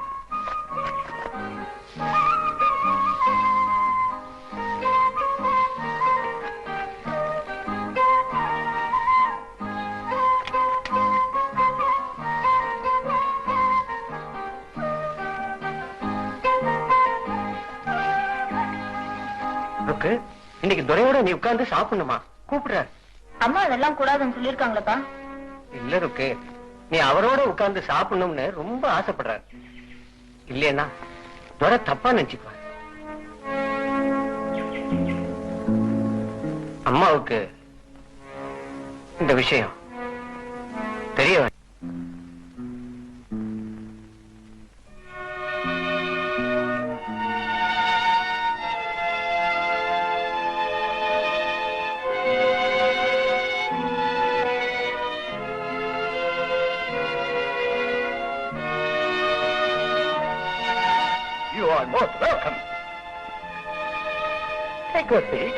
இன்னைக்கு துரையோட நீ உட்கார்ந்து சாப்பிடணுமா? கூப்பிடுற. அம்மா அதெல்லாம் கூடாதுன்னு சொல்லிருக்காங்களப்பா. இல்ல ருக்கு, நீ அவரோட உட்கார்ந்து சாப்பிடணும்னு ரொம்ப ஆசைப்படுற. இல்லையா துரை தப்பா நினைச்சுக்குவ. அம்மாவுக்கு இந்த விஷயம் தெரிய வேண்டாம். You are most welcome. Take a seat.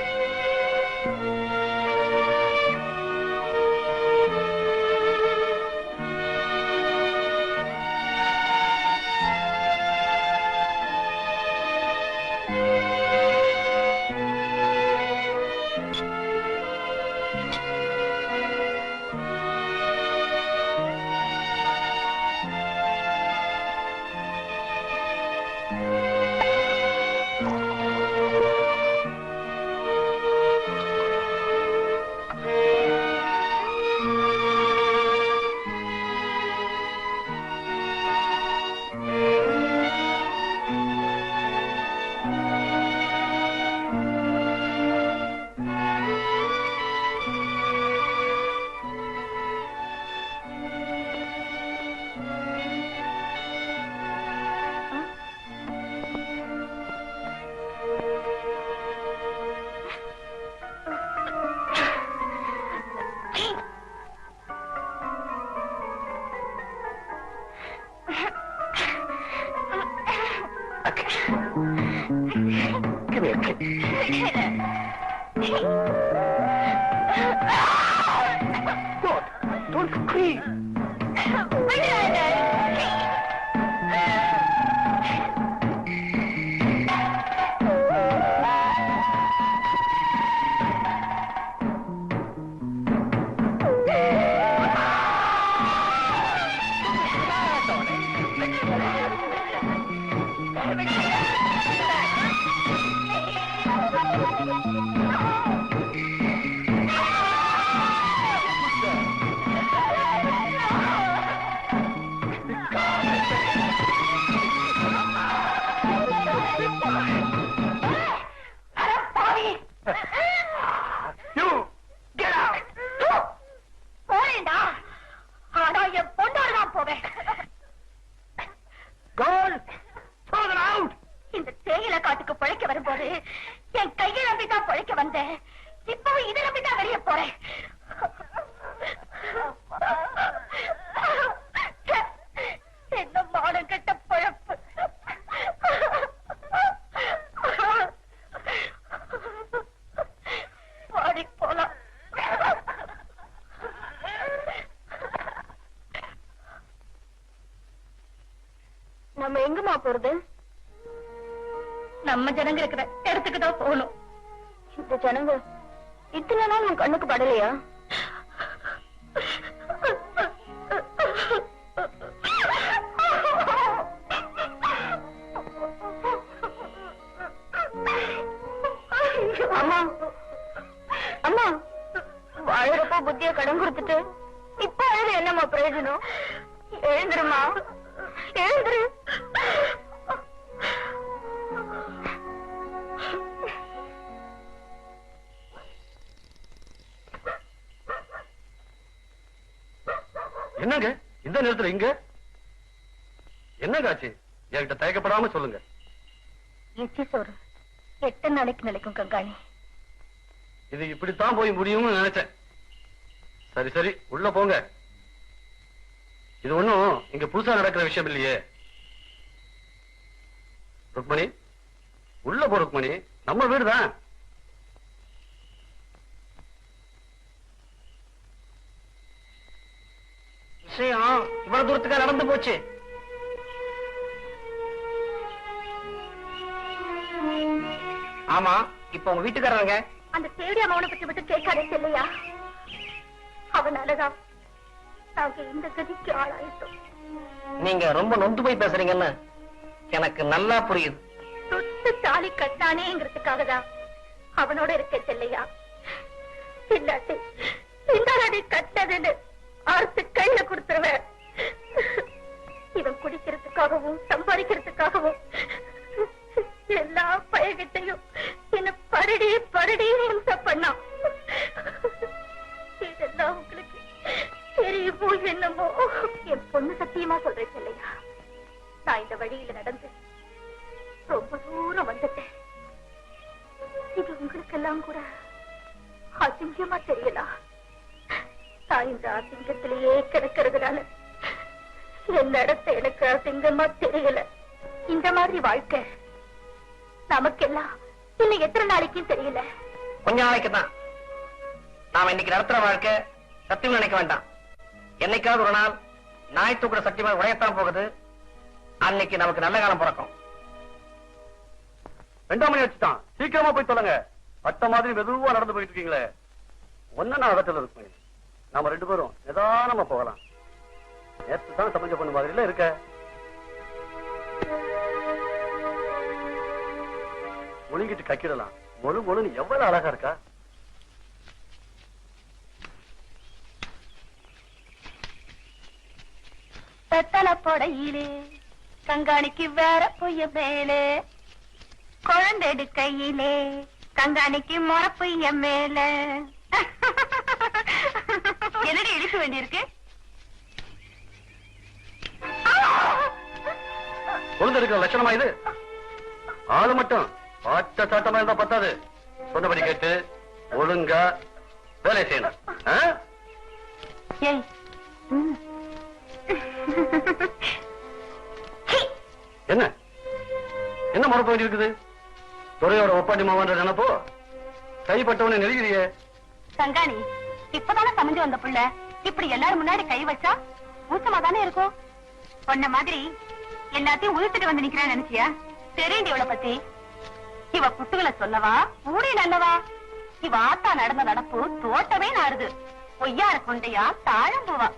Don't scream. இப்போ இதை நம்பிதான் வெளியே போறேன். என்ன மானம் கெட்ட பழப்பு. பாடி போலாம். நம்ம எங்கம்மா போறது? நம்ம ஜனங்க இருக்கிற இடத்துக்கு தான் போகணும். இந்த ஜனங்க இத்தனை நாள் உன் கண்ணுக்கு படலையா? அம்மா அம்மா, வாழறப்போ புத்திய கடன் கொடுத்துட்டு இப்ப அழுது என்னம்மா பிரயோஜனம்? எழுந்துருமா, எழுந்துரு. என்னங்க இந்த நேரத்துல இங்க என்னங்க ஆச்சு? என்கிட்ட தயக்கப்படாம சொல்லுங்க. எச்சி சோறு 8 நாளைக்கு நிலைக்கும் கங்காணி. இது இப்படித்தான் போய் முடியும்னு நினைச்சேன். சரி சரி, உள்ள போங்க. இது ஒண்ணும் இங்க புதுசா நடக்கிற விஷயம் இல்லையே. ருக்மணி, உள்ள போ ருக்மணி, நம்ம வீடுதான். விஷயம் இவ்வளவு தூரத்துக்கு நடந்து போச்சு. ஆமா, இப்ப உங்க வீட்டுக்காரங்க அந்த தேடிய மௌன பத்தி மட்டும் கேட்காதே இல்லையா? அவனாலதான் நாங்க இந்த கதிக்கு ஆளாயிட்டோம். நீங்க ரொம்ப நொந்து போய் பேசுறீங்கன்னு எனக்கு நல்லா புரியுது. தொட்டு தாலி கட்டானேங்கிறதுக்காக தான் அவனோட இருக்க செல்லையா. இல்லாட்டி இந்த நடி கட்டதுன்னு ஆர்த்து கையில கொடுத்துருவேன். இவன் குடிக்கிறதுக்காகவும் சம்பாதிக்கிறதுக்காகவும் எல்லா பயகிட்டையும் என்ன பரடி பரடி ஹிம்சை பண்ணான். இதெல்லாம் உங்களுக்கு தெரியுமோ என்னமோ? என் பொண்ணு சத்தியமா சொல்றேன் இல்லையா, நான் இந்த வழியில நடந்து ரொம்ப தூரம் வந்துட்டேன். இது உங்களுக்கெல்லாம் கூட அசிங்கமா தெரியலாம். நான் இந்த அசிங்கத்திலேயே கிடக்கிறதுனால என் நடத்த எனக்கு அசிங்கமா தெரியல. இந்த மாதிரி வாழ்க்கை நமக்கெல்லாம் இன்னும் எத்தனை நாளைக்கும் தெரியல. கொஞ்ச நாளைக்கு தான். நாம இன்னைக்கு நடத்துற வாழ்க்கை சத்தியம் நினைக்க வேண்டாம். என்னைக்காவது ஒரு நாள் நாய் தூக்குற சத்தியமா உடையத்தான் போகுது. அன்னைக்கு நமக்கு நல்ல காலம் பிறக்கும். 2 மணி வச்சுட்டான். சீக்கிரமா போய் சொல்லுங்க. பட்ட மாதிரி மெதுவா நடந்து போயிட்டு இருக்கீங்களே. ஒன்னு நான் அகத்துல இருப்பேன். நாம 2 பேரும் நிதானமா போகலாம். நேற்று தான் சமைச்ச பொண்ணு மாதிரில இருக்க. ஒழுங்கிட்டு கக்கிடலாம். மொழு எவ்வளவு அழகா இருக்கா. பெத்தல போடையிலே கங்காணிக்கு வேற பொய்ய மேலே, குழந்தை கையிலே கங்காணிக்கு முறை பொய்ய மேல. என்னடி இழிக்க வேண்டியிருக்கு? குழந்தை இருக்கிற லட்சணமா இது? ஆளு மட்டும் பாட்ட சாட்டமா இருந்தா பத்தாது. சொன்னபடி கேட்டு ஒழுங்கா வேலை செய்யணும். ஏய், என்ன என்ன மறப்ப வேண்டி இருக்குது? துறையோட ஒப்பாண்டி மாவன்ற நினைப்போ கைப்பட்டவனை நெருங்கிறியே. கங்காணி இப்பதானே சமைஞ்சு வந்த புள்ள, இப்படி எல்லாரும் முன்னாடி கை வச்சா ஊசமா தானே இருக்கும். பொண்ண மாதிரி எல்லாத்தையும் உயிர்த்துட்டு வந்து நிக்கிறேன்னு நினைச்சியா? தெரியுண்டி இவளை பத்தி. இவ புட்டுகளை சொல்லவா ஊடி நல்லவா? இவ ஆத்தா நடந்த நடப்பு தோட்டமே நாடுது. பொய்யார கொண்டையா தாழம்புவா.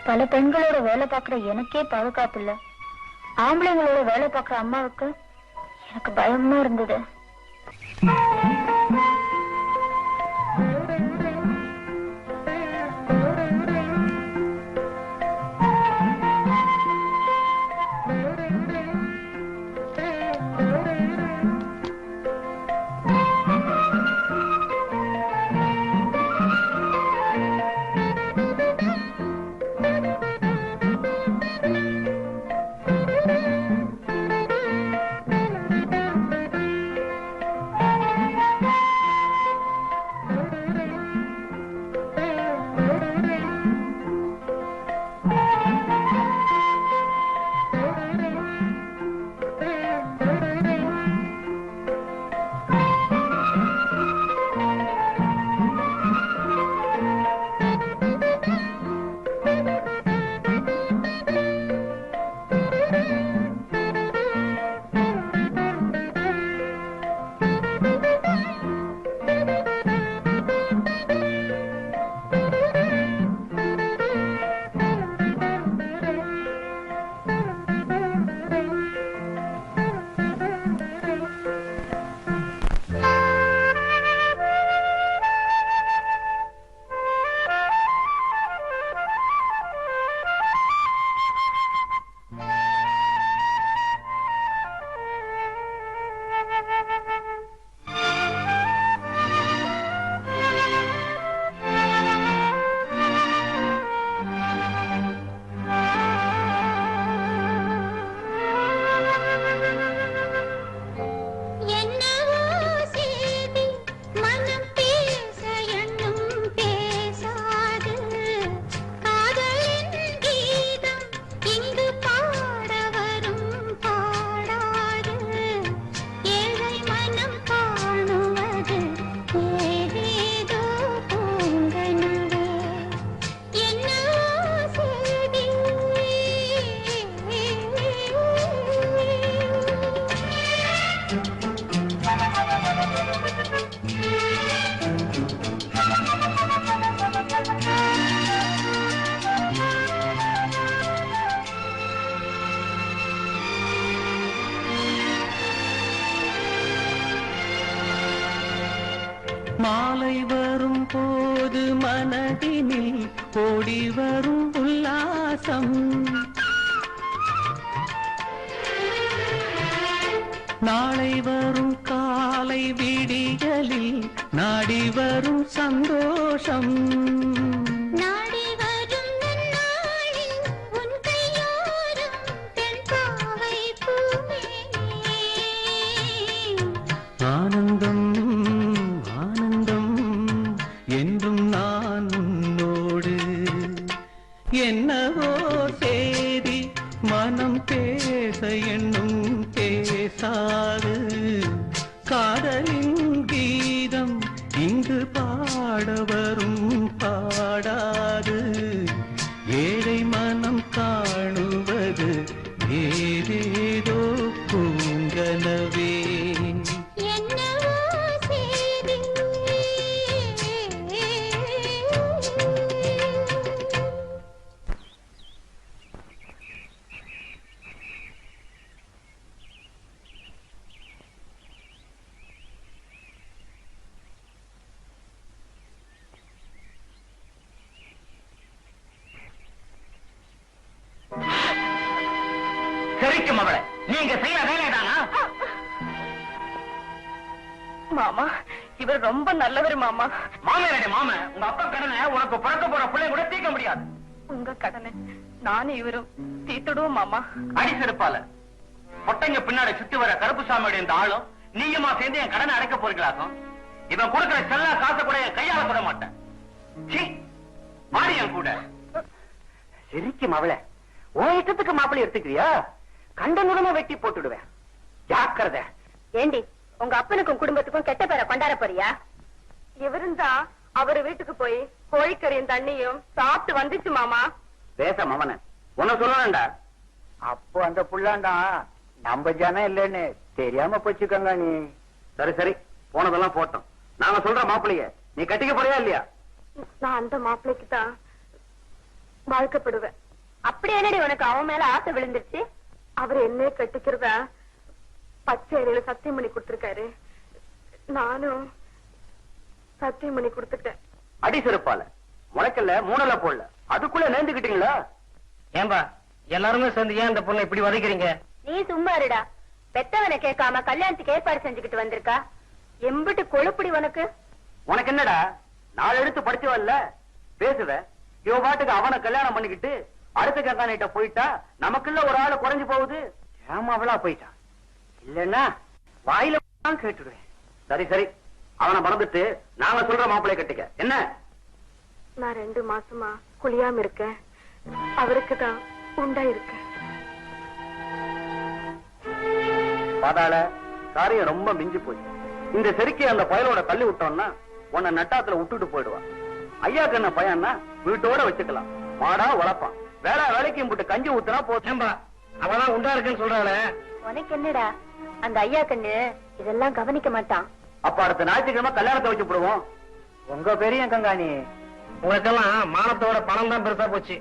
பல பெண்களோட வேலை பார்க்கிற எனக்கே பாதுகாப்பு இல்ல. ஆம்பளைங்களோட வேலை பார்க்கிற அம்மாவுக்கு எனக்கு பயமா இருந்தது. மாலை வரும் போது மனதினில் ஓடி வரும் உல்லாசம். நாளை வரும் காலை விடியலில் நாடி வரும் சந்தோஷம். ஆனந்தம் ஆனந்தம் என்றும் நான் உன்னோடு. என்னவோ சேதி மனம் பேச எண்ணும் பேசாது. காதலின் கீதம் இங்கு பாட வரும் பாடாது. ஏழை மனம் காணுவது ஏதேதோ பூங்கனவே. சரிக்கும் அவளை நீங்க செய்யற வேலைதானா? மாமா, இவர் ரொம்ப நல்லவர் மாமா. மாமேரடி மாம, உங்க அப்பா கடனை உனக்கு பிறக்க போற பிள்ளை கூட தீர்க்க முடியாது. உங்க கடனை நானும் இவரும் தீர்த்துடுவோம் மாமா. அடிச்சிருப்பால பொட்டைங்க பின்னாடி சுத்தி வர கருப்புசாமியோட இந்த ஆளும் நீயுமா சேர்ந்து என் கடனை அடைக்க போறீங்களாக்கும். இவன் கொடுக்கிற செல்லா காசை கூட என் கையால போட மாட்டேன். மாறி என் கூட. சிரிக்கும் அவளை ஓ இஷ்டத்துக்கு மாப்பிள்ளை எடுத்துக்கிறியா? கண்ட நுடமா வெட்டி போட்டுடுவேன். ஜாக்கிரதை. ஏண்டி, உங்க அப்பனுக்கும் குடும்பத்துக்கும் கெட்ட பேரை கொண்டாட போறியா? இவரும் தான் அவரு வீட்டுக்கு போய் கோழிக்கறியும் தண்ணியும் சாப்பிட்டு வந்துச்சு மாமா. பேச மவன உன்ன சொல்லணும்டா. அப்போ அந்த புள்ளாண்டா நம்ம ஜனம் இல்லைன்னு தெரியாம போச்சுக்கங்க. நீ சரி சரி, போனதெல்லாம் போட்டோம். நாங்க சொல்ற மாப்பிள்ளைய நீ கட்டிக்க போறியா இல்லையா? நான் அந்த மாப்பிள்ளைக்கு தான் வாழ்க்கப்படுவேன். அப்படி என்னடி உனக்கு அவன் மேல ஆசை விழுந்துருச்சு? அவர் என்ன கட்டிக்கிறதா பச்சையில சத்தியம் பண்ணி கொடுத்திருக்காரு. நானும் சத்தியம் பண்ணி கொடுத்துட்டேன். அடி செருப்பால முளைக்கல்ல மூணல போடல அதுக்குள்ள நேர்ந்துக்கிட்டீங்களா? ஏன்பா எல்லாருமே சேர்ந்து ஏன் இந்த பொண்ணை இப்படி வதைக்கிறீங்க? நீ சும்மா இருடா. பெத்தவனை கேட்காம கல்யாணத்துக்கு ஏற்பாடு செஞ்சுக்கிட்டு வந்திருக்கா. எம்பிட்டு கொழுப்புடி உனக்கு. உனக்கு என்னடா, நாலு எடுத்து படிச்சவல்ல பேசுவ. இவ பாட்டுக்கு அவனை கல்யாணம் பண்ணிக்கிட்டு அடுத்த கங்காணிட்ட போயிட்டா நமக்குள்ள ஒரு ஆளு குறைஞ்சு போகுது. ஏமாவளா போயிட்டான். இல்லன்னா வாயில கேட்டுடுவேன். சரி சரி, அவனை மறந்துட்டு நாங்க சொல்ற மாப்பிள்ளை கட்டிக்க. என்ன? நான் 2 மாசமா குளியாம இருக்கேன். அவருக்கு தான் உண்டா இருக்கேன். பாதாள காரியம் ரொம்ப மிஞ்சி போச்சு. இந்த செருக்கி அந்த பயலோட தள்ளி விட்டோம்னா உன்னை நட்டாத்துல விட்டுட்டு போயிடுவான். ஐயாக்கு என்ன பையன்னா வீட்டோட வச்சுக்கலாம். மாடா வளர்ப்பான். வேலை வேலைக்கும் போட்டு கஞ்சி ஊத்துனா போச்சேம்பா. அவதான் உண்டா இருக்குன்னு சொல்றாளே. உனக்கு என்னடா, அந்த ஐயா கண்ணு இதெல்லாம் கவனிக்க மாட்டான். அப்ப அடுத்த ஞாயிற்றுக்கிழமை கல்யாணத்தை வச்சு போடுவோம். உங்க பெரிய கங்காணி உனக்கெல்லாம் மானத்தோட பணம் தான் பெருசா போச்சு.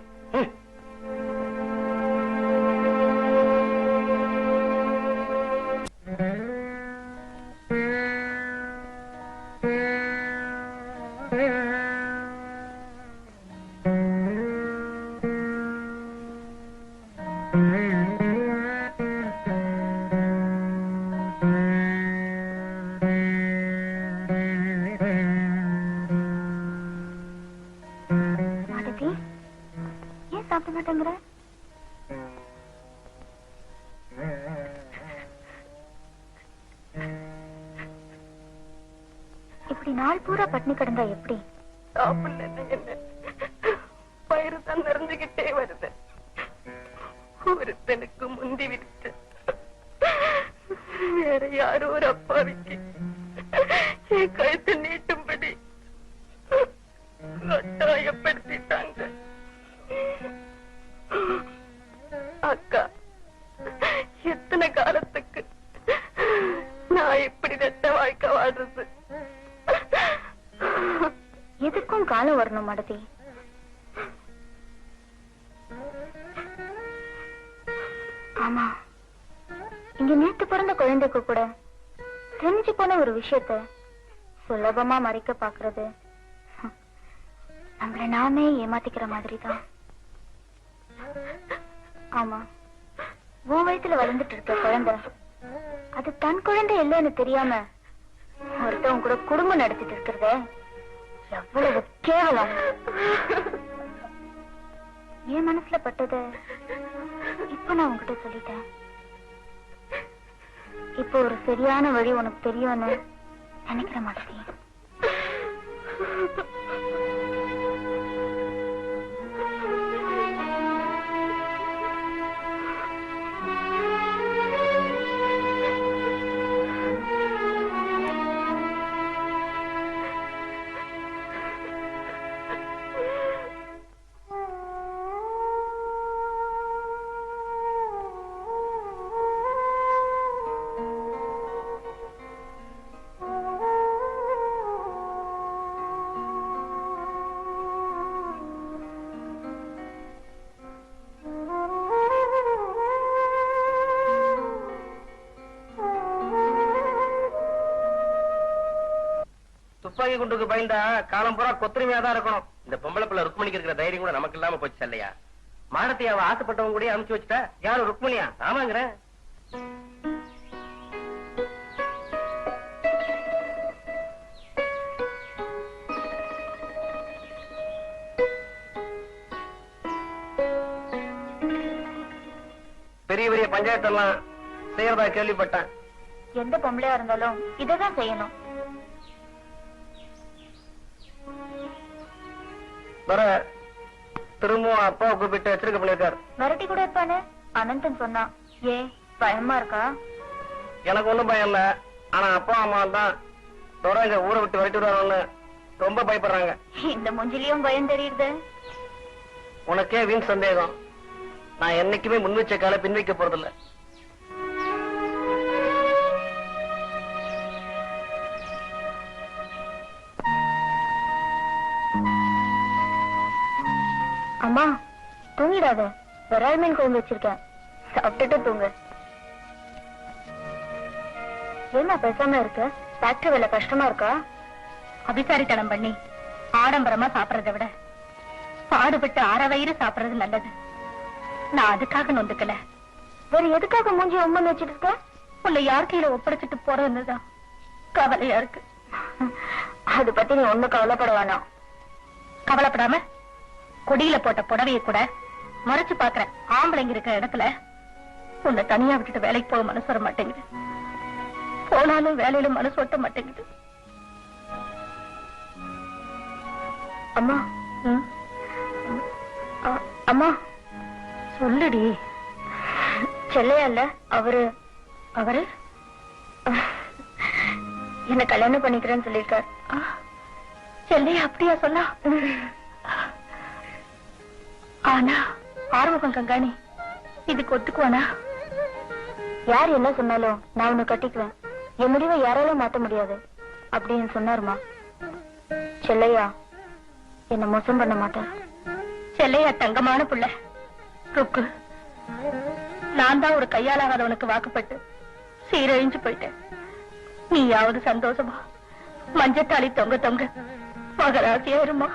ஏன் சாப்பிட மாட்டேங்கிற? இப்படி நாள் பூரா பட்னி கிடந்தா எப்படி? பயிறு தான் நிறைஞ்சுகிட்டே வருது. ஒருத்தனுக்கு முந்தி விட்டு வேற யாரோ ஒரு அப்பாவிக்கு என் கழுத்தை நீட்டும்படி கட்டாயப்படுத்திட்டாங்க. அக்கா, எத்தனை காலத்துக்கு நான் இப்படி ரெட்ட வாழ்க்கை வாழ்றது? எதுக்கும் காலம் வரணும் மடதி. ஆமா, இங்க நேத்து பிறந்த குழந்தைக்கு கூட தெரிஞ்சு போன ஒரு விஷயத்த சுலபமா மறைக்க பாக்குறது நம்மள நாமே ஏமாத்திக்கிற மாதிரிதான். ஆமா, உன் வயித்துல வளர்ந்துட்டு இருக்க குழந்தை அது தன் குழந்தை இல்லைன்னு தெரியாம ஒருத்தவங்க கூட குடும்பம் நடத்திட்டு இருக்கிறத எவ்வளவு கேவலம். என் மனசுல பட்டத இப்ப நான் உன்கிட்ட சொல்லிட்டேன். இப்போ ஒரு சரியான வழி உனக்கு தெரியும்னு நினைக்கிற மாதிரி. துப்பாக்கி குண்டுக்கு பயந்தா காலம் பூரா கொத்தரிமையா தான் இருக்கணும். இந்த பொம்பளை பிள்ளை ருக்மணிக்கு இருக்கிற தைரியம் கூட நமக்கு இல்லாம போச்சு இல்லையா? மாடத்தை அவ ஆசைப்பட்டவங்க கூட அனுப்பிச்சு வச்சுட்டா. யாரும் ருக்மணியா? ஆமாங்கிற. பெரிய பெரிய பஞ்சாயத்தெல்லாம் செய்யறதா கேள்விப்பட்டேன். எந்த பொம்பளையா இருந்தாலும் இததான் செய்யணும். வர திரும்பவும் அப்பாவை கூப்பிட்டு எச்சரிக்கை பண்ணிருக்காரு. மிரட்டி கூட இருப்பானு அனந்தன் சொன்னான். ஏன் பயமா இருக்கா? எனக்கு ஒண்ணும் பயம் இல்ல. ஆனா அப்பா அம்மா தான் தொடங்க ஊரை விட்டு விரட்டிடுவாங்கன்னு ரொம்ப பயப்படுறாங்க. இந்த மூஞ்சிலையும் பயம் தெரியுது. உனக்கே வீண் சந்தேகம். நான் என்னைக்குமே முன் வச்ச கால பின் வைக்க போறதில்ல. அம்மா தூங்கிடாத, விரால் மீன் குழம்பு வச்சிருக்கேன், சாப்பிட்டுட்டு தூங்க. ஏமா பேசாம இருக்க? ஃபேக்டரி வேலை கஷ்டமா இருக்கா? அபிசாரித்தனம் பண்ணி ஆடம்பரமா சாப்பிடறதை விட பாடுபட்டு அரை வயிறு சாப்பிடறது நல்லது. நான் அதுக்காக நொந்துக்கல. வேற எதுக்காக மூஞ்சி உம்மன் வச்சிட்டு இருக்க? உன்னை யார் கையில ஒப்படைச்சிட்டு போறதுதான் கவலையா இருக்கு. அது பத்தி நீ ஒண்ணும் கவலைப்பட வேணாம். கவலைப்படாம கொடியில போட்ட புடவைய கூட மறைச்சு பாக்குறேன். ஆம்பளைங்க இருக்கிற இடத்துல உன்னை தனியா விட்டுட்டு வேலைக்கு போக மனசு வர மாட்டேங்குது. போனாலும் வேலையில மனசு ஒட்ட மாட்டேங்குது. அம்மா அம்மா சொல்லுடி. செல்லையா இல்ல அவரு என்ன கல்யாணம் பண்ணிக்கிறேன்னு சொல்லிருக்காரு. செல்லையா அப்படியா சொன்னா? ஆனா ஆறுமுகம் கங்காணி இதுக்கு ஒத்துக்குவானா? யார் என்ன சொன்னாலும் நான் உன்னை கட்டிக்குவேன். என் முடிவை யாராலும் மாத்த முடியாது அப்படின்னு சொன்னாருமா. செல்லையா என்ன மோசம் பண்ண மாட்டேன். செல்லையா தங்கமான புள்ள. ருக்கு, நான் தான் ஒரு கையாலாகாதவனுக்கு வாக்குப்பட்டு சீரழிஞ்சு போயிட்டேன். நீயாவது சந்தோஷமா மஞ்சத்தாளி தொங்க தொங்க மகராசியா இருமா.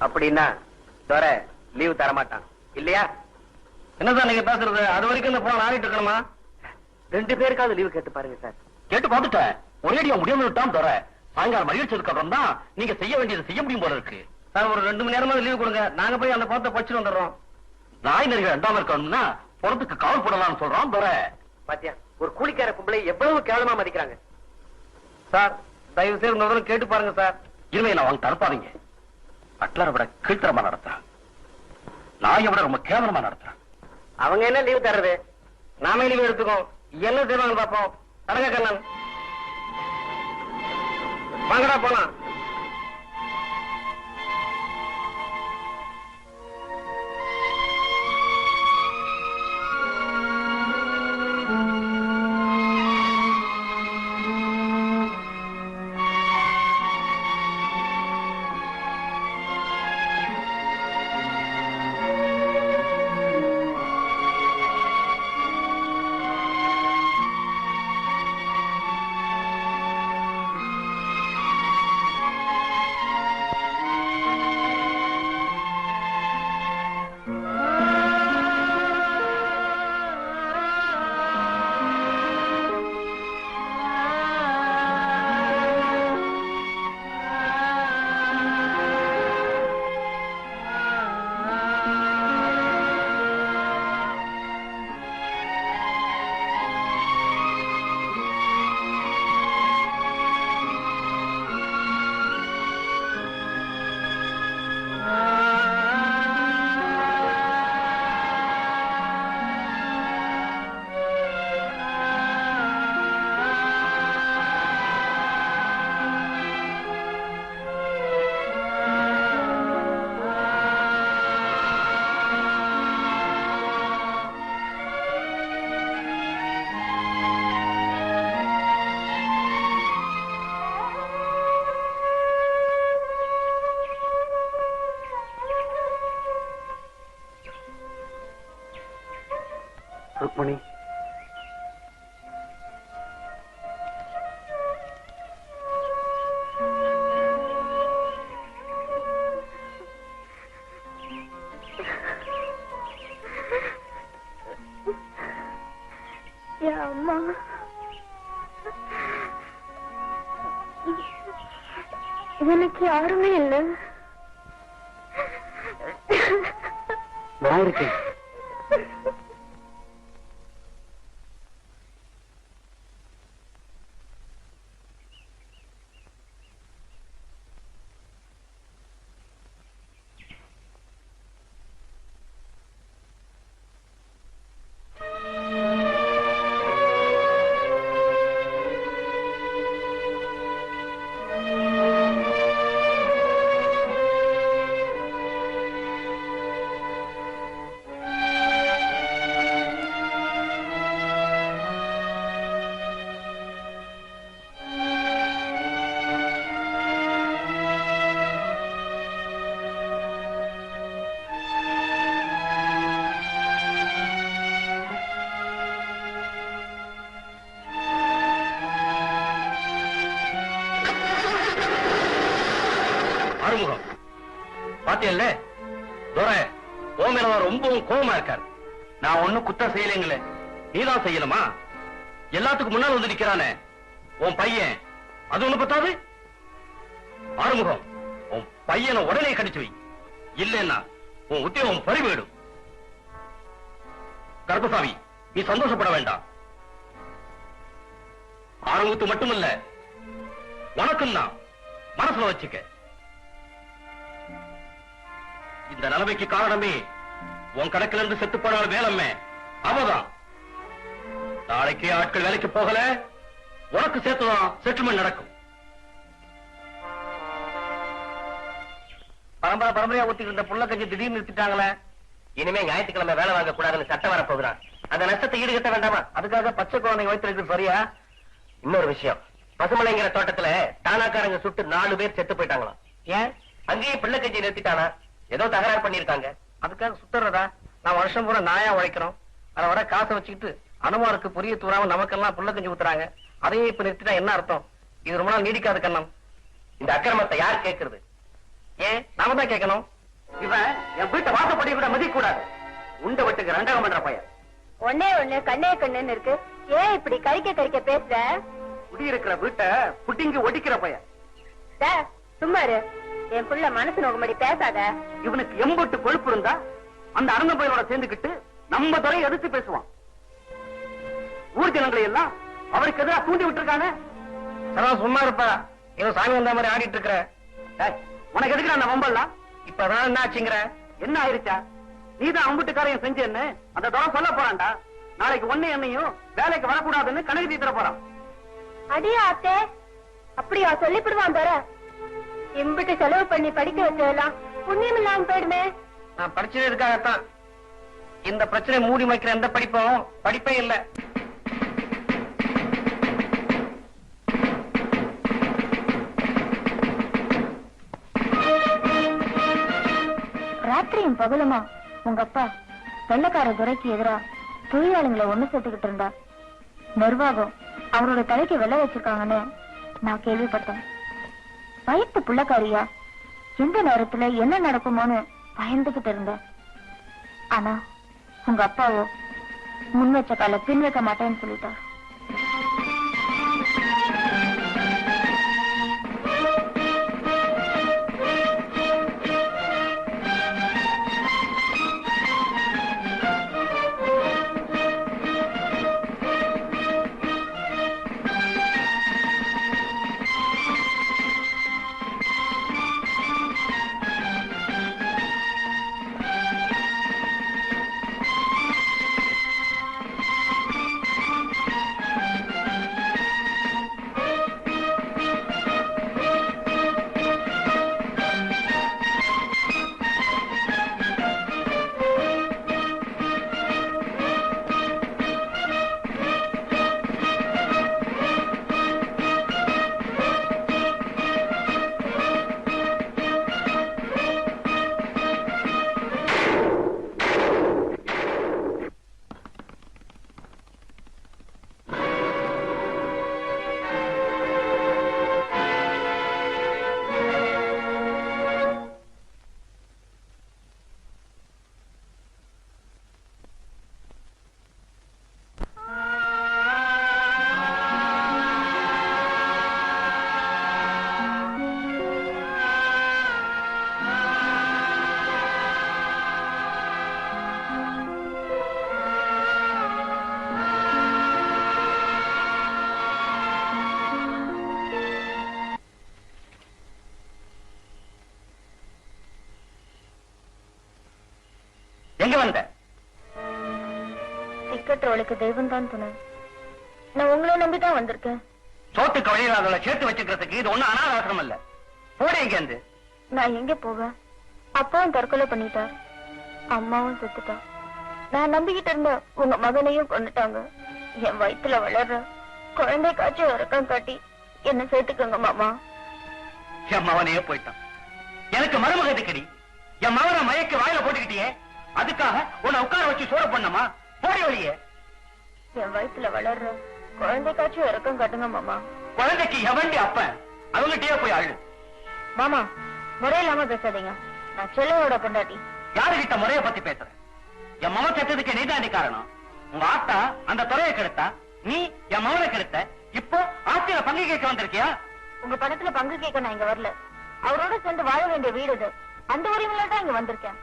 அப்படின்னா துரை லீவ் தரமாட்டான் இல்லையா? என்னதான் நீங்க பேசுறது? அது வரைக்கும் இந்த போன் ஆடிட்டு இருக்கணுமா? 2 பேருக்காவது லீவு கேட்டு பாருங்க சார். கேட்டு பார்த்துட்டேன். ஒரேடியா முடியாம விட்டான் துரை. சாயங்காலம் மகிழ்ச்சிக்கு அப்புறம் தான் நீங்க செய்ய வேண்டியது செய்ய முடியும் போல இருக்கு. சார் ஒரு 2 மணி நேரமா லீவு கொடுங்க. நாங்க போய் அந்த பணத்தை படிச்சுட்டு வந்துடுறோம். நாய் நெறிகள் 2ஆம் இருக்கணும்னா பணத்துக்கு காவல் போடலாம்னு சொல்றான் துரை. பாத்தியா, ஒரு கூலிக்கார பொம்பளை எவ்வளவு கேவலமா மதிக்கிறாங்க. சார் தயவு செய்து முதல்ல கேட்டு பாருங்க சார். இனிமே நான் வாங்க தரப்பாதீங்க. பட்லரை விட கீழ்த்தரமா நடத்துறான். நாயை விட ரொம்ப கேவலமா நடத்துறான். அவங்க என்ன லீவு தர்றது? நாமே லீவு எடுத்துக்கோம். என்ன செய்வாங்க பாப்போம். தரங்க கண்ணன், வாங்கடா போலாம். ருக்மணி, அம்மா எனக்கு யாருமே இல்லை. நான் இருக்கேன். ஆறுமுகம் பாத்தியல்ல, துரை உன் மேலதான் ரொம்பவும் கோபமா இருக்காரு. நான் ஒண்ணும் குத்தம் செய்யலைங்களே, நீதான் செய்யணுமா? எல்லாத்துக்கும் முன்னால் வந்து நிக்கிறானே உன் பையன், அது ஒண்ணு பத்தாது? ஆறுமுகம், உன் பையனை உடனே கடிச்சு வை, இல்லைன்னா உன் உத்தியோகம் பறிபோயிடும். கர்ப்பசாமி, நீ சந்தோஷப்பட வேண்டாம். ஆறுமுகத்து மட்டுமல்ல, உனக்கும் தான் மனசுல வச்சுக்க. இந்த நிலைமைக்கு காரணமே உன் கணக்கில இருந்து செத்து போனாலும் வேலம்மே அவதான். நாளைக்கே ஆட்கள் வேலைக்கு போகல, உனக்கு சேர்த்துதான் செட்டில்மெண்ட் நடக்கும். பரம்பரையா ஊத்திட்டு இருந்த புள்ள கஞ்சி திடீர்னு நிறுத்திட்டாங்களே. இனிமே ஞாயிற்றுக்கிழமை வேலை வாங்க கூடாதுன்னு சட்டம் வர போகிறான். அந்த நஷ்டத்தை ஈடுகட்ட வேண்டாமா? அதுக்காக பச்சை குழந்தை வயிற்று சரியா? இன்னொரு விஷயம், பசுமலைங்கிற தோட்டத்துல தானாக்காரங்க சுட்டு 4 பேர் செத்து போயிட்டாங்களாம். ஏன்? அங்கேயே பிள்ளை கஞ்சி நிறுத்திட்டானா? ஏதோ தகராறு பண்ணிருக்காங்க. அதுக்காக சுத்துறதா? நான் வருஷம் பூரா நாயா உழைக்கிறோம். அதை வர காசை வச்சுக்கிட்டு அனுமாருக்கு புரிய தூராம நமக்கெல்லாம் புள்ள கஞ்சி ஊத்துறாங்க. அதையே இப்ப நிறுத்திட்டா என்ன அர்த்தம்? இது ரொம்ப நாள் நீடிக்காது கண்ணம். இந்த அக்கிரமத்தை யார் கேட்கறது? ஏன் நாம தான் கேட்கணும். இவன் என் வீட்டை வாசப்படி கூட மதிக்க கூடாது. உண்ட வீட்டுக்கு ரெண்டகம் பண்ற பையன். ஒன்னே ஒண்ணு கண்ணே கண்ணுன்னு இருக்கு. ஏன் இப்படி கறிக்க பேசுற? குடியிருக்கிற வீட்டை புட்டிங்க ஒடிக்கிற பையன். சும்மா இரு. என் புள்ள மனசு நோக்கும்படி பேசாத. இவனுக்கு எம்பட்டு கொழுப்பு இருந்தா அந்த அரங்க பையனோட சேர்ந்துக்கிட்டு நம்ம துறையை எதிர்த்து பேசுவான். ஊர் ஜனங்களை எல்லாம் அவருக்கு எதிராக தூண்டி விட்டுருக்காங்க. சும்மா இருப்பா. இவன் சாமி வந்த மாதிரி ஆடிட்டு இருக்கிற. உனக்கு எதுக்கு அந்த வம்பல்லாம்? இப்பதான் என்ன ஆச்சுங்கிற? என்ன ஆயிருச்சா? நீதான் அம்புட்டுக்காரையும் செஞ்சேன்னு அந்த துறை சொல்ல போறான்டா. நாளைக்கு ஒண்ணு என்னையும் வேலைக்கு வரக்கூடாதுன்னு கணக்கு தீர்த்த போறான். அடியா அத்தே, அப்படியா சொல்லிவிடுவான் தர. எம்பிட்டு செலவு பண்ணி படிக்க வச்சதெல்லாம் புண்ணியம் இல்லாம போயிடுமே. நான் படிச்சதுக்காகத்தான். இந்த பிரச்சனை மூடி வைக்கிற எந்த படிப்பே இல்ல. ராத்திரியும் பகலுமா உங்க அப்பா வெள்ளக்கார துறைக்கு எதிரா தொழிலாளிகளை ஒண்ணு சேர்த்துக்கிட்டு இருந்தா. நிர்வாகம் அவரோட தலைக்கு வெள்ள வச்சிருக்காங்கன்னு நான் கேள்விப்பட்டேன். வயிற்று புள்ளக்காரியா எந்த நேரத்துல என்ன நடக்குமோன்னு பயந்துகிட்டு இருந்தேன். ஆனா உங்க அப்பாவோ முன் வச்ச கால பின் வைக்க மாட்டேன்னு சொல்லிட்டார். எங்க வந்த? திக்கற்றவளுக்கு தெய்வம் தான் துணை. நான் உங்களை நம்பிதான் வந்திருக்கேன். சோத்துக்கு வழியில்லாதவளை சேர்த்து வச்சுக்கிறதுக்கு இது ஒண்ணும் அனாதாசிரமம் இல்ல. போட எங்க இருந்து? நான் எங்க போவேன்? அப்பாவும் தற்கொலை பண்ணிட்டார், அம்மாவும் செத்துட்டா. நான் நம்பிக்கிட்டு இருந்த உங்க மகனையும் கொண்டுட்டாங்க. என் வயிற்றுல வளர்ற குழந்தை காட்சி வரக்கம் காட்டி என்ன சேர்த்துக்கங்க மாமா. என் மகனையே போயிட்டான். எனக்கு மருமக எதுக்கடி? என் மகனை மயக்க வாயில போட்டுக்கிட்டியே, அதுக்காக உன்னை உட்கார வச்சு சோறு பண்ணமா? போடி வழியே. என் வயிற்றுல வளர்ற குழந்தை காட்சி வரக்கம் காட்டுங்க மாமா. குழந்தைக்கு எவண்டி அப்ப? அவங்ககிட்டயே போய் அழு. மாமா முறையில்லாம பேசாதீங்க. நான் செல்லவோட பொண்டாட்டி. யாருகிட்ட முறைய பத்தி பேசுற? என் மகன் செத்ததுக்கு நீதாண்டி காரணம். உங்க ஆத்தா அந்த துறையை கெடுத்தா, நீ என் மகனை கெடுத்த. இப்போ ஆத்தியில பங்கு கேட்க வந்திருக்கியா? உங்க பணத்துல பங்கு கேட்க நான் இங்க வரல. அவரோட சேர்ந்து வாழ வேண்டிய வீடு இது. அந்த உரிமையில தான் இங்க வந்திருக்கேன்.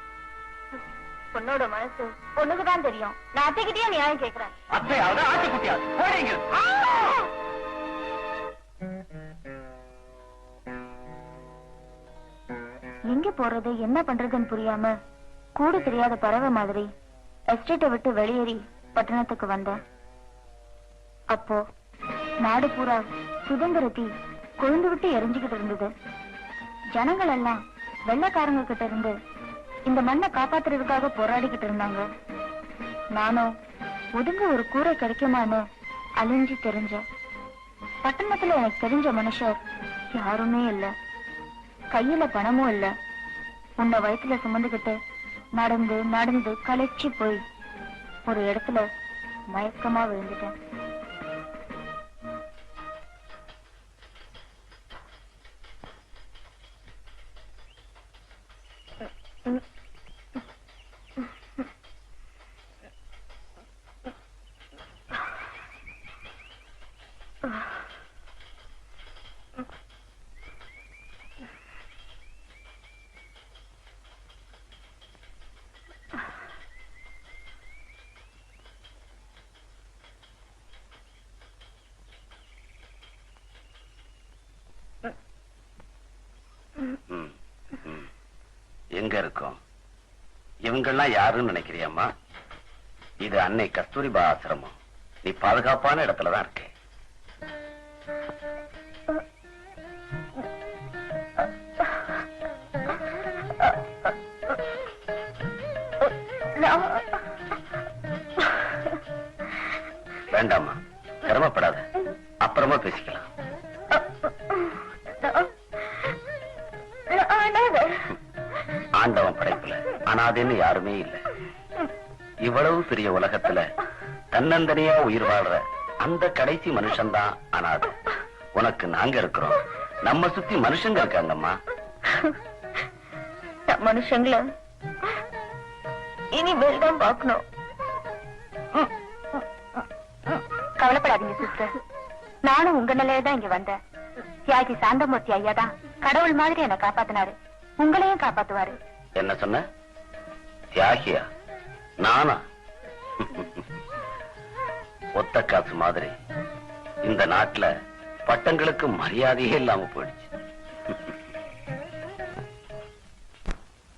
பொண்ணோட மனசு பொண்ணுக்குதான் தெரியும். நான் அத்தைக்கிட்டே நியாயம் கேட்கிறேன். அத்தையாவது ஆட்சி குட்டியாவது போறீங்க. எங்க போறது என்ன பண்றதுன்னு புரியாம கூட தெரியாத பறவை மாதிரி எஸ்டேட்டை விட்டு வெளியேறி பட்டணத்துக்கு வந்தேன். அப்போ நாடு பூரா சுதந்திரத்தை கொழுந்து விட்டு எரிஞ்சுக்கிட்டு இருந்தது. ஜனங்கள் எல்லாம் வெள்ளக்காரங்க கிட்ட இருந்து இந்த மண்ணை காப்பாத்துறதுக்காக போராடிக்கிட்டு இருந்தாங்க. நானும் ஒதுங்க ஒரு கூரை கிடைக்குமான்னு அழிஞ்சு தெரிஞ்சேன். பட்டணத்துல எனக்கு தெரிஞ்ச மனுஷர் யாருமே இல்ல, கையில பணமும் இல்ல. உன்னை வயிற்றுல சுமந்துகிட்டு நடந்து நடந்து களைச்சு போய் ஒரு இடத்துல மயக்கமா விழுந்துட்டேன். எங்க இருக்கும் இவங்கெல்லாம் யாருன்னு நினைக்கிறியம்மா? இது அன்னை கஸ்தூரிபா ஆசிரமம். நீ பாதுகாப்பான இடத்துலதான் இருக்க. வேண்டாமா, சிரமப்படாத, அப்புறமா பேசிக்கலாம். ஆண்டவன் படைப்புல அனாதைன்னு யாருமே இல்லை. இவ்வளவு பெரிய உலகத்துல தன்னந்தனியா உயிர் வாழ்ற அந்த கடைசி மனுஷன்தான் அனாதை. உனக்கு நாங்க இருக்கிறோம், நம்ம சுத்தி மனுஷங்க இருக்காங்கம்மா. மனுஷங்கள இனிமேல் தான் பார்க்கணும். கவலைப்படாதீங்க சிஸ்டர், நானும் உங்க நிலையதான் இங்க வந்தேன். தியாகி சாந்தமூர்த்தி ஐயா தான் கடவுள் மாதிரி என்ன காப்பாத்தினாரு, உங்களையும் காப்பாத்துவாரு. என்ன சொன்ன? தியாகியா? நானா? ஒத்த காசு மாதிரி இந்த நாட்டுல பட்டங்களுக்கு மரியாதையே இல்லாம போயிடுச்சு.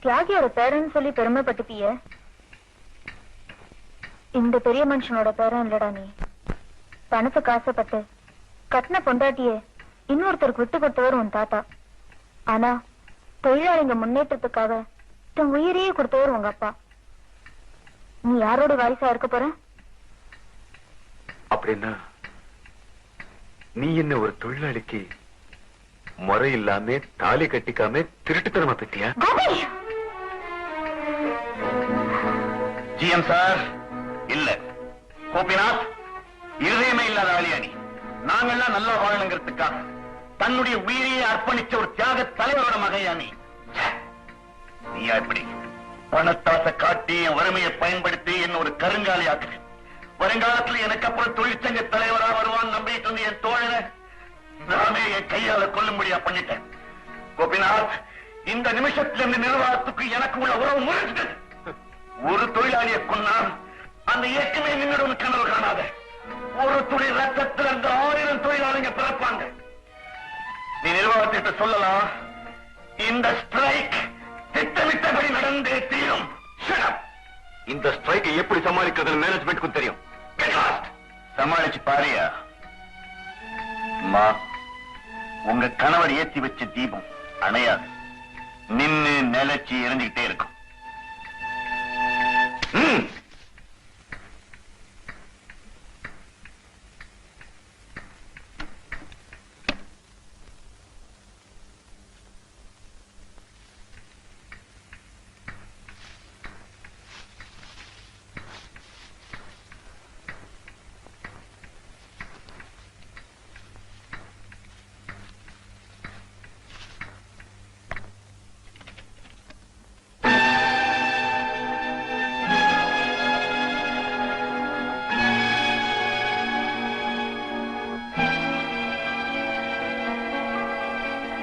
தியாகியோட பேரன்னு சொல்லி பெருமைப்பட்டுப்பிய, இந்த பெரிய மனுஷனோட பேரன் இல்லடா நீ. பணத்துக்கு ஆசைப்பட்டு கட்டின பொண்டாட்டிய இன்னொருத்தருக்கு விட்டு கொடுத்தவர் உன் தாத்தா. ஆனா தொழிலாளிங்க முன்னேற்றத்துக்காக தன் உயிரையே கொடுத்தவர் உங்க அப்பா. நீ யாரோட வாரிசா இருக்க போற? அப்படின்னா நீ என்ன ஒரு தொழிலாளிக்கு முறை இல்லாம தாலி கட்டிக்காம திருட்டுத்தனமா பெற்றியா? ஜிஎம் சார், இல்ல. கோபிநாத், இருதயமே இல்லாத ஆளியானி. நாங்கெல்லாம் நல்லா வாழணுங்கிறதுக்காக தன்னுடைய உயிரையே அர்ப்பணிச்ச ஒரு தியாக தலைவரோட மகையானி. நீயா இப்படி பணத்தாசை காட்டி என் வறுமையை பயன்படுத்தி என்ன ஒரு கருங்காலி ஆக்கு. வருங்காலத்தில் எனக்கு அப்புறம் தொழிற்சங்க தலைவரா வருவான் நம்பிட்டு வந்து என் தோழனை நானே என் கையால கொல்லும்படியா பண்ணிட்டேன். கோபிநாத், இந்த நிமிஷத்துல இந்த நிர்வாகத்துக்கு எனக்கு உள்ள உறவு முறிஞ்சது. ஒரு தொழிலாளியை கொன்னா அந்த இயக்கமே நின்றுடும் கனவு காணாத. ஒரு துளி ரத்தத்தில் அந்த 1000 தொழிலாளிங்க பிறப்பாங்க. நீ நிர்வாகத்திட்ட சொல்லலாம், இந்த ஸ்ட்ரைக் திட்டமிட்டபடி நடந்தே தீரும். இந்த ஸ்ட்ரைக்கை எப்படி சமாளிக்கிறது மேனேஜ்மெண்ட்டுக்கும் தெரியும். சமாளிச்சு பாரியா? அம்மா, உங்க கணவர் ஏத்தி வச்ச தீபம் அணையாது, நின்னு நிலைச்சு எரிஞ்சுக்கிட்டே இருக்கும்.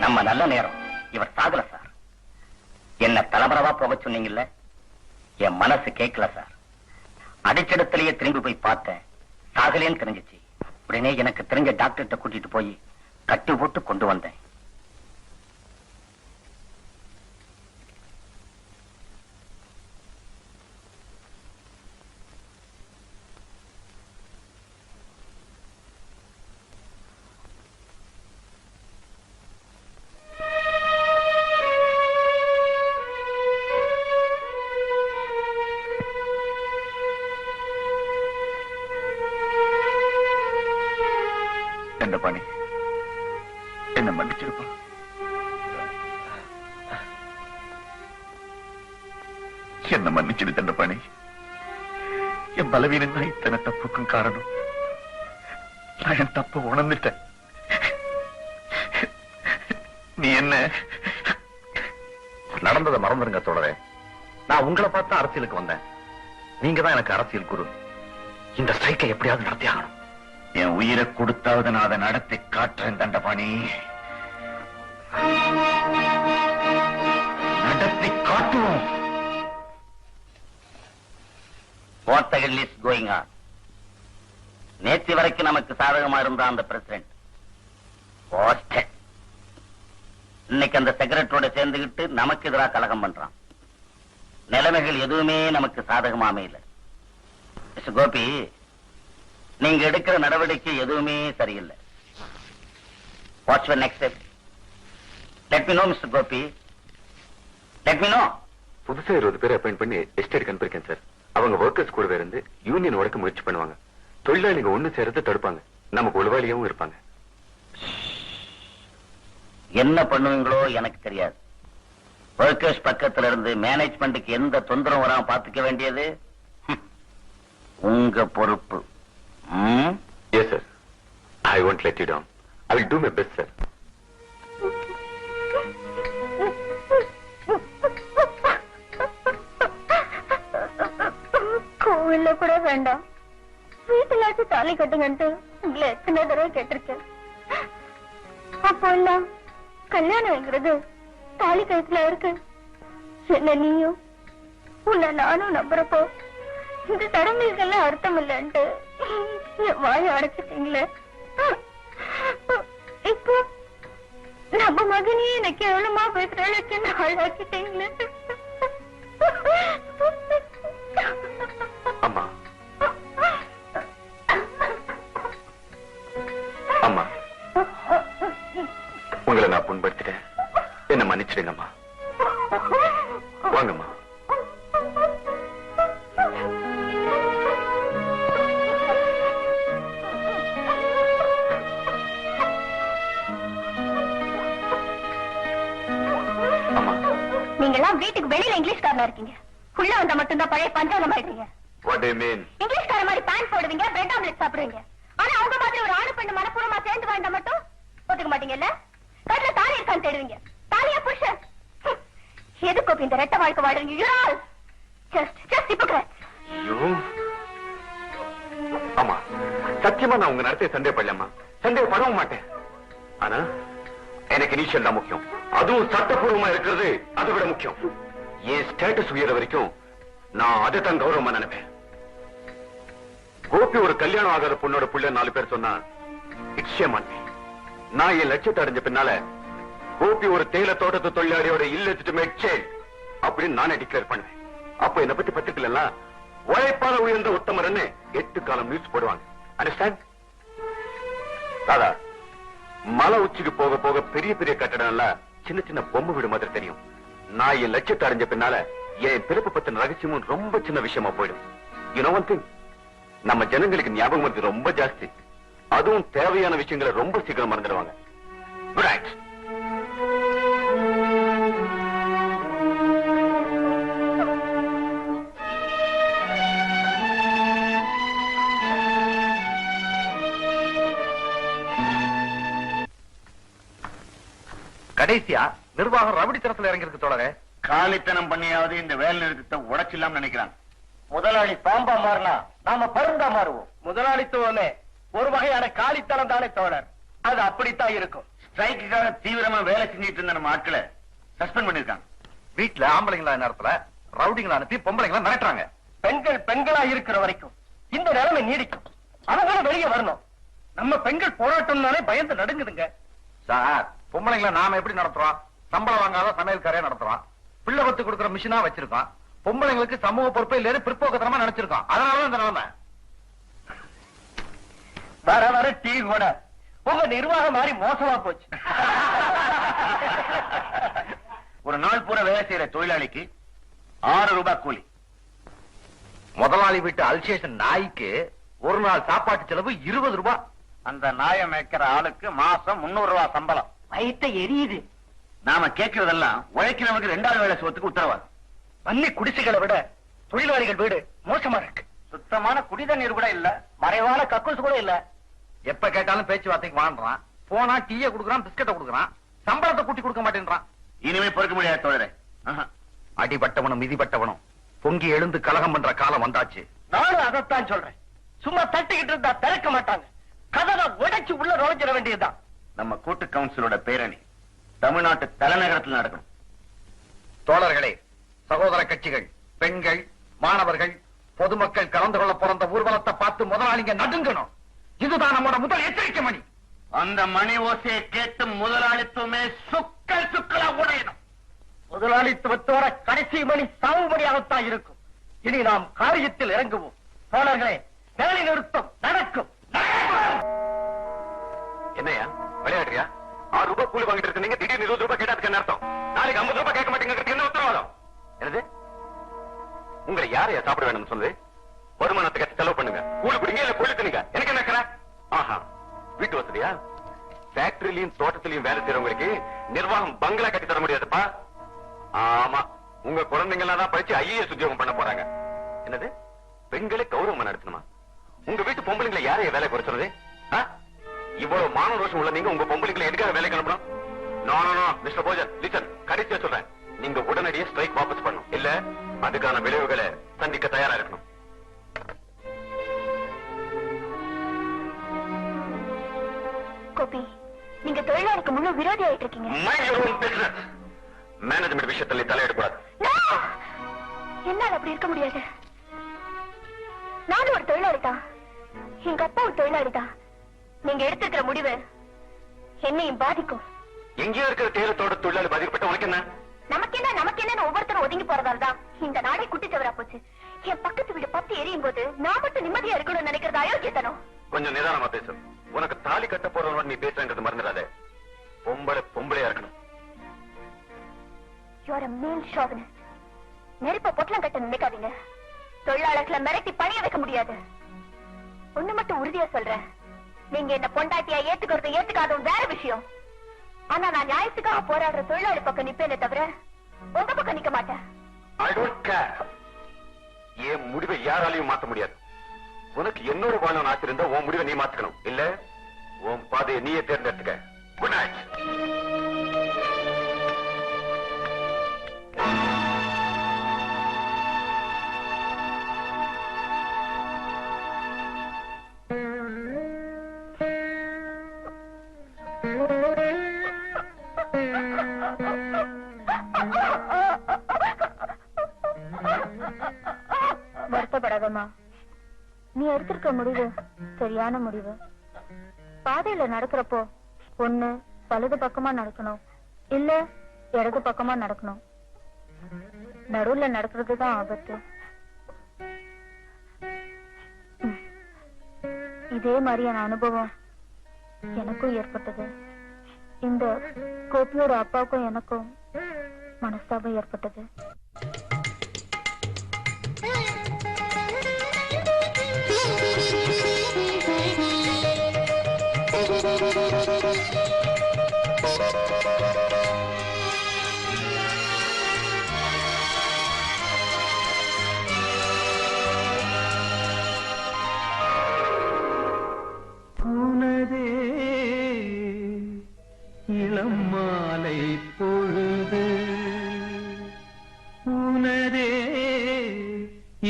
நம்ம நல்ல நேரம். இவர் சாகல சார். என்ன தலைமறைவா போக சொன்னீங்கல்ல, என் மனசு கேட்கல சார். அடிச்சடத்திலேயே திரும்பி போய் பார்த்தேன், சாகலேன்னு தெரிஞ்சிச்சு. உடனே எனக்கு தெரிஞ்ச டாக்டர்கிட்ட கூட்டிட்டு போய் கட்டி போட்டு கொண்டு வந்தேன். தண்டபாணி, என்ன மன்னிச்சிருப்பா. என்ன மன்னிச்சிடு தண்டபாணி. என் பலவீனம் தான் இத்தனை தப்புக்கும் காரணம். நான் என் தப்பு உணர்ந்துட்டேன். நீ என்ன நடந்ததை மறந்துருங்க தொடரே. நான் உங்களை பார்த்து அரசியலுக்கு வந்தேன். நீங்க தான் எனக்கு அரசியல் குரு. இந்த ஸ்ட்ரைக்கை எப்படியாவது நடத்தி ஆகணும். என் உயிரை கொடுத்தாவது நான் அதை நடத்தி காட்டுறேன் தண்டபாணி. நடத்தி காட்டுவோம். What the hell is going on? நேற்று வரைக்கும் நமக்கு சாதகமா இருந்த அந்த பிரசிடென்ட் இன்னைக்கு அந்த செக்ரட்டரியோட சேர்ந்துகிட்டு நமக்கு எதிராக கலகம் பண்றான். நிலைமைகள் எதுவுமே நமக்கு சாதகமா அமையல. மிஸ்டர் கோபி, நீங்க எடுக்கிற நடவடிக்கை எதுவுமே சரியில்லை. What's your next step? Let me know mister Gopi, let me know. புதுசா 20 பேர் அப்பாயிண்ட் பண்ணி எஸ்டேட் அனுப்பியிருக்கேன் சார். அவங்க ஒர்க்கர்ஸ் கூடவே இருந்து யூனியன் உடைக்க முயற்சி பண்ணுவாங்க. தொழிலாளிங்க ஒண்ணு சேர்த்து தடுப்பாங்க. நமக்கு உளவாளியாவும் இருப்பாங்க. என்ன பண்ணுவீங்களோ எனக்கு தெரியாது. ஒர்க்கர்ஸ் பக்கத்துல இருந்து மேனேஜ்மெண்ட்டுக்கு எந்த தொந்தரவும் வராம பாத்துக்க வேண்டியது உங்க பொறுப்பு. Yes sir. I won't let you down. I will do my best, sir. கோவில்ல கூட வேண்டாம், வீட்டுலாச்சும் தாலி கட்டுங்கன்ட்டு உங்களை எத்தனை தடவை கேட்டிருக்கேன். அப்போ எல்லாம் கல்யாணம்ங்கிறது தாலி கழுத்துல இருக்கு. என்ன நீயும் உன்னை நானும் நம்புறப்போ இந்த சடங்குகள்லாம் அர்த்தம் இல்லைன்ட்டு என் வாயை அடைச்சிட்டீங்களே. இப்போ நம்ம மகனையே எனக்கு எவ்வளவுமா பேசுறேன்னு ஆளாக்கிட்டீங்களே. அம்மா, அம்மா, உங்களை நான் புண்படுத்திட்டேன். என்ன மன்னிச்சிடுங்கம்மா. வாங்கம்மா. நீங்கெல்லாம் வீட்டுக்கு வெளியில இங்கிலீஷ்காரனா இருக்கீங்க. உள்ள வந்தா மட்டும்தான் பழைய பஞ்சாலம் ஆயிடுறீங்க. What do you mean? இங்கிலீஷ்கார மாதிரி பேன் போடுவீங்க, பிரெட் ஆம்லெட் சாப்பிடுவீங்க. ஆனா அவங்க மாதிரி ஒரு ஆணு பெண்ணு மனப்பூர்வமா சேர்ந்து வாழ்ந்தா மட்டும் ஒத்துக்க மாட்டீங்கல்ல. கட்டில தாலி இருக்கான்னு தேடுவீங்க. தாலியா புருஷன்? எதுக்கு இந்த ரெட்ட வாழ்க்கை வாழ்றீங்க? You're all just hypocrites. ஆமா, சத்தியமா நான் உங்க நடத்தைய சந்தேகப்படலம்மா. சந்தேகப்படவும் மாட்டேன். ஆனா எனக்கு இனிஷியல் தான் முக்கியம். அதுவும் சட்டப்பூர்வமா இருக்கிறது அதை விட முக்கியம். என் ஸ்டேட்டஸ் உயர வரைக்கும் நான் அதை தான் கௌரவமா நினைப்பேன். கோபி ஒரு கல்யாணம் ஆகாத பொண்ணோட புள்ள 4 பேர் சொன்னா இட்ஸ் ஷேம் ஆன் மீ. நான் என் லட்சியத்தை அடைஞ்ச பின்னால கோபி ஒரு தேயிலை தோட்டத்து தொழிலாளியோட இல்லெஜிட்டிமேட் சைல்ட் அப்படின்னு நானே டிக்ளேர் பண்ணுவேன். அப்ப என்னை பத்தி பத்திரிக்கை எல்லாம் உழைப்பான உயர்ந்த உத்தமர்னு 8 காலம் நியூஸ் போடுவாங்க. அண்டர்ஸ்டாண்ட்? தாதா, மலை உச்சிக்கு போக போக பெரிய பெரிய கட்டடம் எல்லாம் சின்ன சின்ன பொம்மை வீடு மாதிரி தெரியும். நான் என் லட்சியத்தை அடைஞ்ச பின்னால என் பிறப்பு பத்தின ரகசியமும் ரொம்ப சின்ன விஷயமா போயிடும். You know one thing? நம்ம ஜனங்களுக்கு ஞாபகம் வருது ரொம்ப ஜாஸ்தி. அதுவும் தேவையான விஷயங்களை ரொம்ப சீக்கிரம் மறந்துடுவாங்க. Right. கடைசியா நிர்வாகம் ரவுடித்தனத்துல இறங்கிருக்கு தோழரே. காலித்தனம் பண்ணியாவது இந்த வேலை நிறுத்தத்தை உடைச்சிடலாம் நினைக்கிறான். முதலாளி பாம்பா மாறினா நாம பருந்தா மாறுவோம். முதலாளித்துவமே ஒரு வகையான காலித்தனம் தானே தோழர். அது அப்படித்தான் இருக்கும். ஸ்ட்ரைக்குக்காக தீவிரமா வேலை செஞ்சிட்டு இருந்த நம்ம ஆட்களை சஸ்பெண்ட் பண்ணிருக்காங்க. வீட்டுல ஆம்பளைங்களா நேரத்துல ரவுடிங்களா அனுப்பி பொம்பளைங்களா மிரட்டுறாங்க. பெண்கள் பெண்களா இருக்கிற வரைக்கும் இந்த நிலைமை நீடிக்கும். அவங்களும் வெளியே வரணும். நம்ம பெண்கள் போராட்டம்னாலே பயந்து நடுங்குதுங்க. சார், பொம்பளைங்கள நாம எப்படி நடத்துறோம்? சம்பளம் வாங்காத சமையல்காரையா நடத்துறோம். பிள்ளை பத்து கொடுக்குற மிஷினா வச்சிருக்கோம். பொம்பளைங்களுக்கு சமூக பொறுப்பே இல்ல, பிற்போக்கத்தனமா நினைச்சிருக்கோம். அதனாலதான் இந்த நிலைமை. வர வர டீ கூட உங்க நிர்வாகம் மாதிரி மோசமா போச்சு. ஒரு நாள் பூரா வேலை செய்யற தொழிலாளிக்கு 6 ரூபாய் கூலி. முதலாளி வீட்டு அல்சேஷன் நாய்க்கு ஒரு நாள் சாப்பாட்டு செலவு 20 ரூபாய். அந்த நாயை மேய்க்கிற ஆளுக்கு மாசம் 300 ரூபாய் சம்பளம். வயிற்ற எரியுது. நாம கேட்கறதெல்லாம் உழைக்கிறவங்க 2வது வேலை சோத்துக்கு உத்தரவாது. வன்னி குடிசைகளை விட தொழிலாளிகள் வீடு மோசமா இருக்கு. சுத்தமான குடிதண்ணீர் கூட இல்ல, மறைவான கக்கூஸ் கூட இல்ல. எப்ப கேட்டாலும் பேச்சுவார்த்தைக்கு வாழ்றான். போனா டீயை குடுக்கறான், பிஸ்கட்டை குடுக்கறான், சம்பளத்தை கூட்டி கொடுக்க மாட்டேன்றான். இனிமே பொறுக்க முடியாது தோழரே. அடிபட்டவனும் மிதிப்பட்டவனும் பொங்கி எழுந்து கலகம் பண்ற காலம் வந்தாச்சு. நானும் அதைத்தான் சொல்றேன். சும்மா தட்டிக்கிட்டு இருந்தா திறக்க மாட்டாங்க. கதவை உடைச்சு உள்ள நுழைஞ்சிட வேண்டியதுதான். நம்ம கூட்டு கவுன்சிலோட பேரணி தமிழ்நாட்டு தலைநகரத்தில் நடக்கணும். தோழர்களே, சகோதர கட்சிகள், பெண்கள், மாணவர்கள், பொதுமக்கள் கலந்து கொள்ள பிறந்த ஊர்வலத்தை பார்த்து முதலாளிங்க நடுங்கணும். இதுதான் நம்மோட முதல் எச்சரிக்கை மணி. அந்த மணி ஓசையை கேட்டு முதலாளித்துவமே சுக்கலா உடையணும். முதலாளித்துவத்தோட கடைசி மணி சாவு மணியாகத்தான் இருக்கும். இனி நாம் காரியத்தில் இறங்குவோம். தோழர்களே, வேலை நிறுத்தம் நடக்கும். என்னையா விளையாடுறியா? 6 ரூபாய் கூலி வாங்கிட்டு இருக்கீங்க, திடீர்னு 20 ரூபாய் கேட்டதுக்கு என்ன அர்த்தம்? நாளைக்கு 50 ரூபாய் கேட்க மாட்டேங்கிறது என்ன உத்தரவாதம்? என்னது? உங்களை யாரையா சாப்பிட வேணும்னு சொல்லுது? வருமானத்தை கட்டி செலவு பண்ணுங்க, கூலி பிடிங்க, இல்ல கூலி தின்னுங்க. எனக்கு என்ன கரை? ஆஹா, வீட்டு வசதியா? ஃபேக்டரியிலையும் தோட்டத்திலையும் வேலை செய்யறவங்களுக்கு நிர்வாகம் பங்களா கட்டி தர முடியாதுப்பா. ஆமா, உங்க குழந்தைங்க எல்லாம் தான் படிச்சு ஐஏஎஸ் உத்தியோகம் பண்ண போறாங்க. என்னது? பெண்களை கௌரவமா நடத்தணுமா? உங்க வீட்டு பொம்பளைங்களை யாரைய வேலை குறைச்சுறது? இவ்வளவு மான ரோஷம் உள்ள நீங்க உங்க பொம்பளைங்களை எதுக்காக வேலைக்கு அனுப்பணும்? நோ மிஸ்டர் போஜன், லிசன், கடைசியா சொல்றேன். நீங்க உடனடியே ஸ்ட்ரைக் வாபஸ் பண்ணணும். இல்ல அதுக்கான விளைவுகளை சந்திக்க தயாரா இருக்கணும். கோபி, நீங்க தொழிலாளிக்கு முழு விரோதி ஆயிட்டு இருக்கீங்க. மேனேஜ்மெண்ட் விஷயத்துல தலையிடக்கூடாது. என்னால அப்படி இருக்க முடியாது. நானும் ஒரு தொழிலாளி தான், எங்க அப்பா ஒரு தொழிலாளி தான். நீங்க எடுத்துக்கிற முடிவு என்னையும் பாதிக்கும். எங்கேயோ இருக்கிற தேலத்தோட தொழிலாளி பாதிக்கப்பட்ட உனக்கு என்ன? நமக்கு என்ன ஒவ்வொருத்தரும் ஒதுங்கி போறதால தான் இந்த நாடே குட்டிச்சவரா போச்சு. என் பக்கத்து வீடு பத்தி எரியும் போது நான் மட்டும் நிம்மதியா இருக்கணும்னு நினைக்கிறது அயோக்கியத்தனம். கொஞ்சம் நிதானமா பேசு. உனக்கு தாலி கட்ட போறவனோட நீ பேசுறது மறந்துடாத. பொம்பளையா இருக்கணும். You are a male chauvinist. நெருப்ப பொட்டலம் கட்ட நினைக்காதீங்க. தொழிலாளர்களை மிரட்டி பணிய வைக்க முடியாது. ஒண்ணு மட்டும் உறுதியா சொல்றேன், நீங்க என்ன பொண்டாட்டியா ஏத்துக்கிறது ஏத்துக்காதும் வேற விஷயம். ஆனா நான் நியாயத்துக்காக போராடுற தொழிலாளி பக்கம் நிப்பேனே தவிர உங்க பக்கம் நிக்க மாட்டேன். I don't care. என் முடிவை யாராலையும் மாத்த முடியாது. உனக்கு என்னோட வாழணும் ஆசை இருந்தா உன் முடிவை நீ மாத்துக்கணும். இல்ல உன் பாதையை நீயே தேர்ந்தெடுத்துக்க. Good night. வருத்தப்படாதம்மா, நீ எடுத்திருக்க முடிவு சரியான முடிவு. பாதையில நடக்கிறப்போ ஒண்ணு வலது பக்கமா நடக்கணும், இல்ல இடது பக்கமா நடக்கணும். நடுவுல நடக்கிறதுதான் ஆபத்து. இதே மாதிரியான அனுபவம் எனக்கும் ஏற்பட்டது. இந்த கோபியோட அப்பாவுக்கும் எனக்கும் மனஸ்தாபம் ஏற்பட்டது. உனதே இளம் மாலை பொழுது, உனதே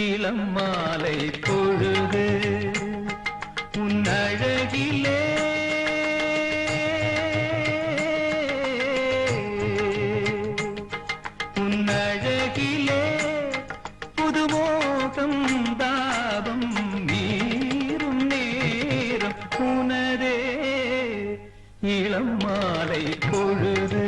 இளம் மாலை பொழுது, உன் அழகிலே உன் அழகிலே புதுமோகம் தாபம் நீரும் நேரம், உனதே இளம் மாலை பொழுது.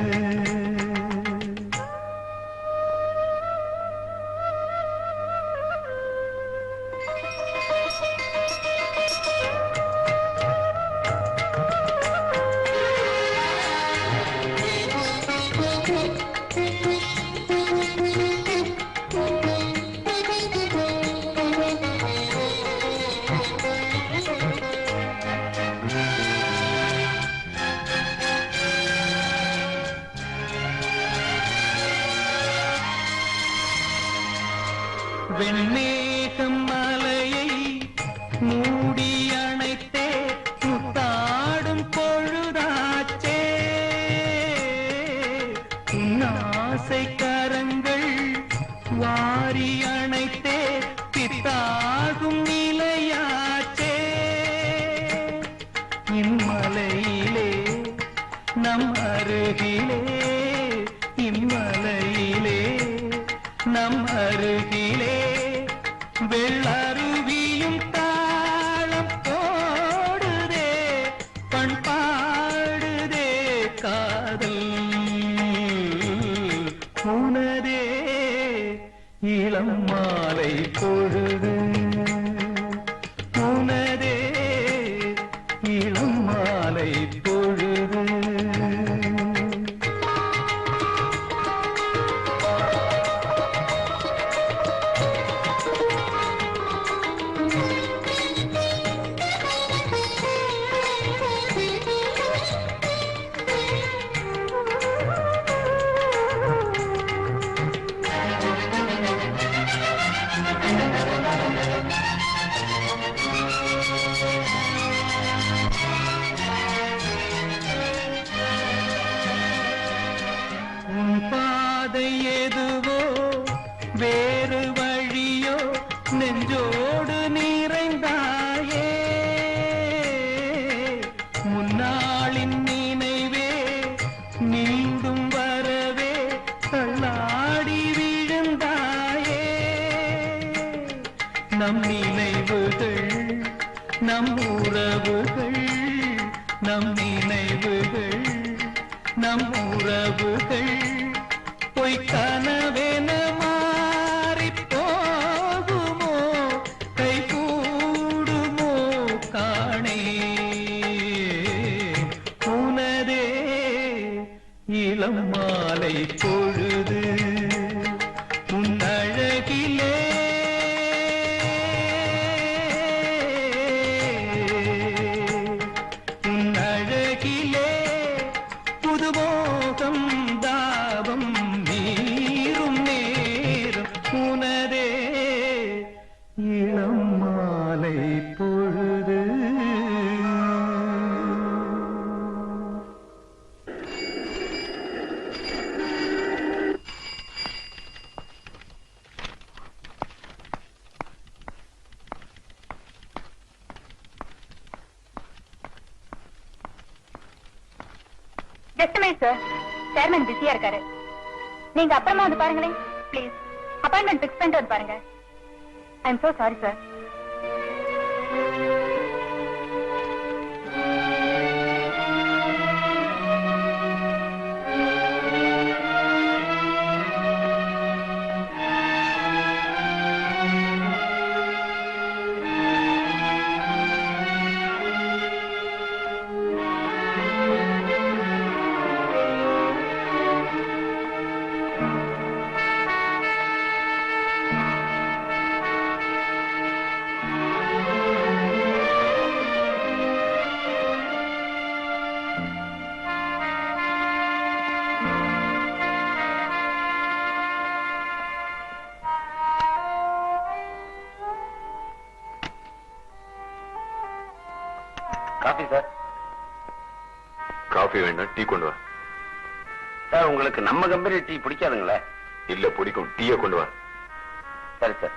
வெண்ணேகம் மலையை மூடி அணைத்தே முத்தாடும் பொழுதாச்சே, உன் ஆசை கரங்கள் இளம் மாலை பொழுது உனதே இளம் மாலை பொழுது எதுவோ வேறு வழியோ நெஞ்சோடு நிறைந்தாயே முன்னாளின் நினைவே மீண்டும் வரவே தள்ளாடி விழுந்தாயே நம் நினைவுகள் நம் உறவுகள் நம் நினைவுகள் நம் உறவுகள் பொய் கனவென மாறி போகுமோ கை கூடுமோ காணே உனதே இளம் மாலை பொழுது உன் அழகிலே உன் அழகிலே புதுமோகம் தாபம் நீரும் நேரும் உனதே இளம் மாலை பொழுது ஜஸ்ட் மினிட் சார், சேர்மன் பிஸியா இருக்காரு. நீங்க அப்புறமா வந்து பாருங்களேன் ப்ளீஸ். அப்பாயின்மெண்ட் பிக்ஸ் பண்ணிட்டு வந்து பாருங்க. I am so sorry sir. Coffee sir. Coffee வேண்டாம், டீ கொண்டு வா. சார், உங்களுக்கு நம்ம கம்பெனி டீ பிடிக்காதுங்களே? இல்ல, பிடிக்கும். டீயை கொண்டு வா. சரி சார்.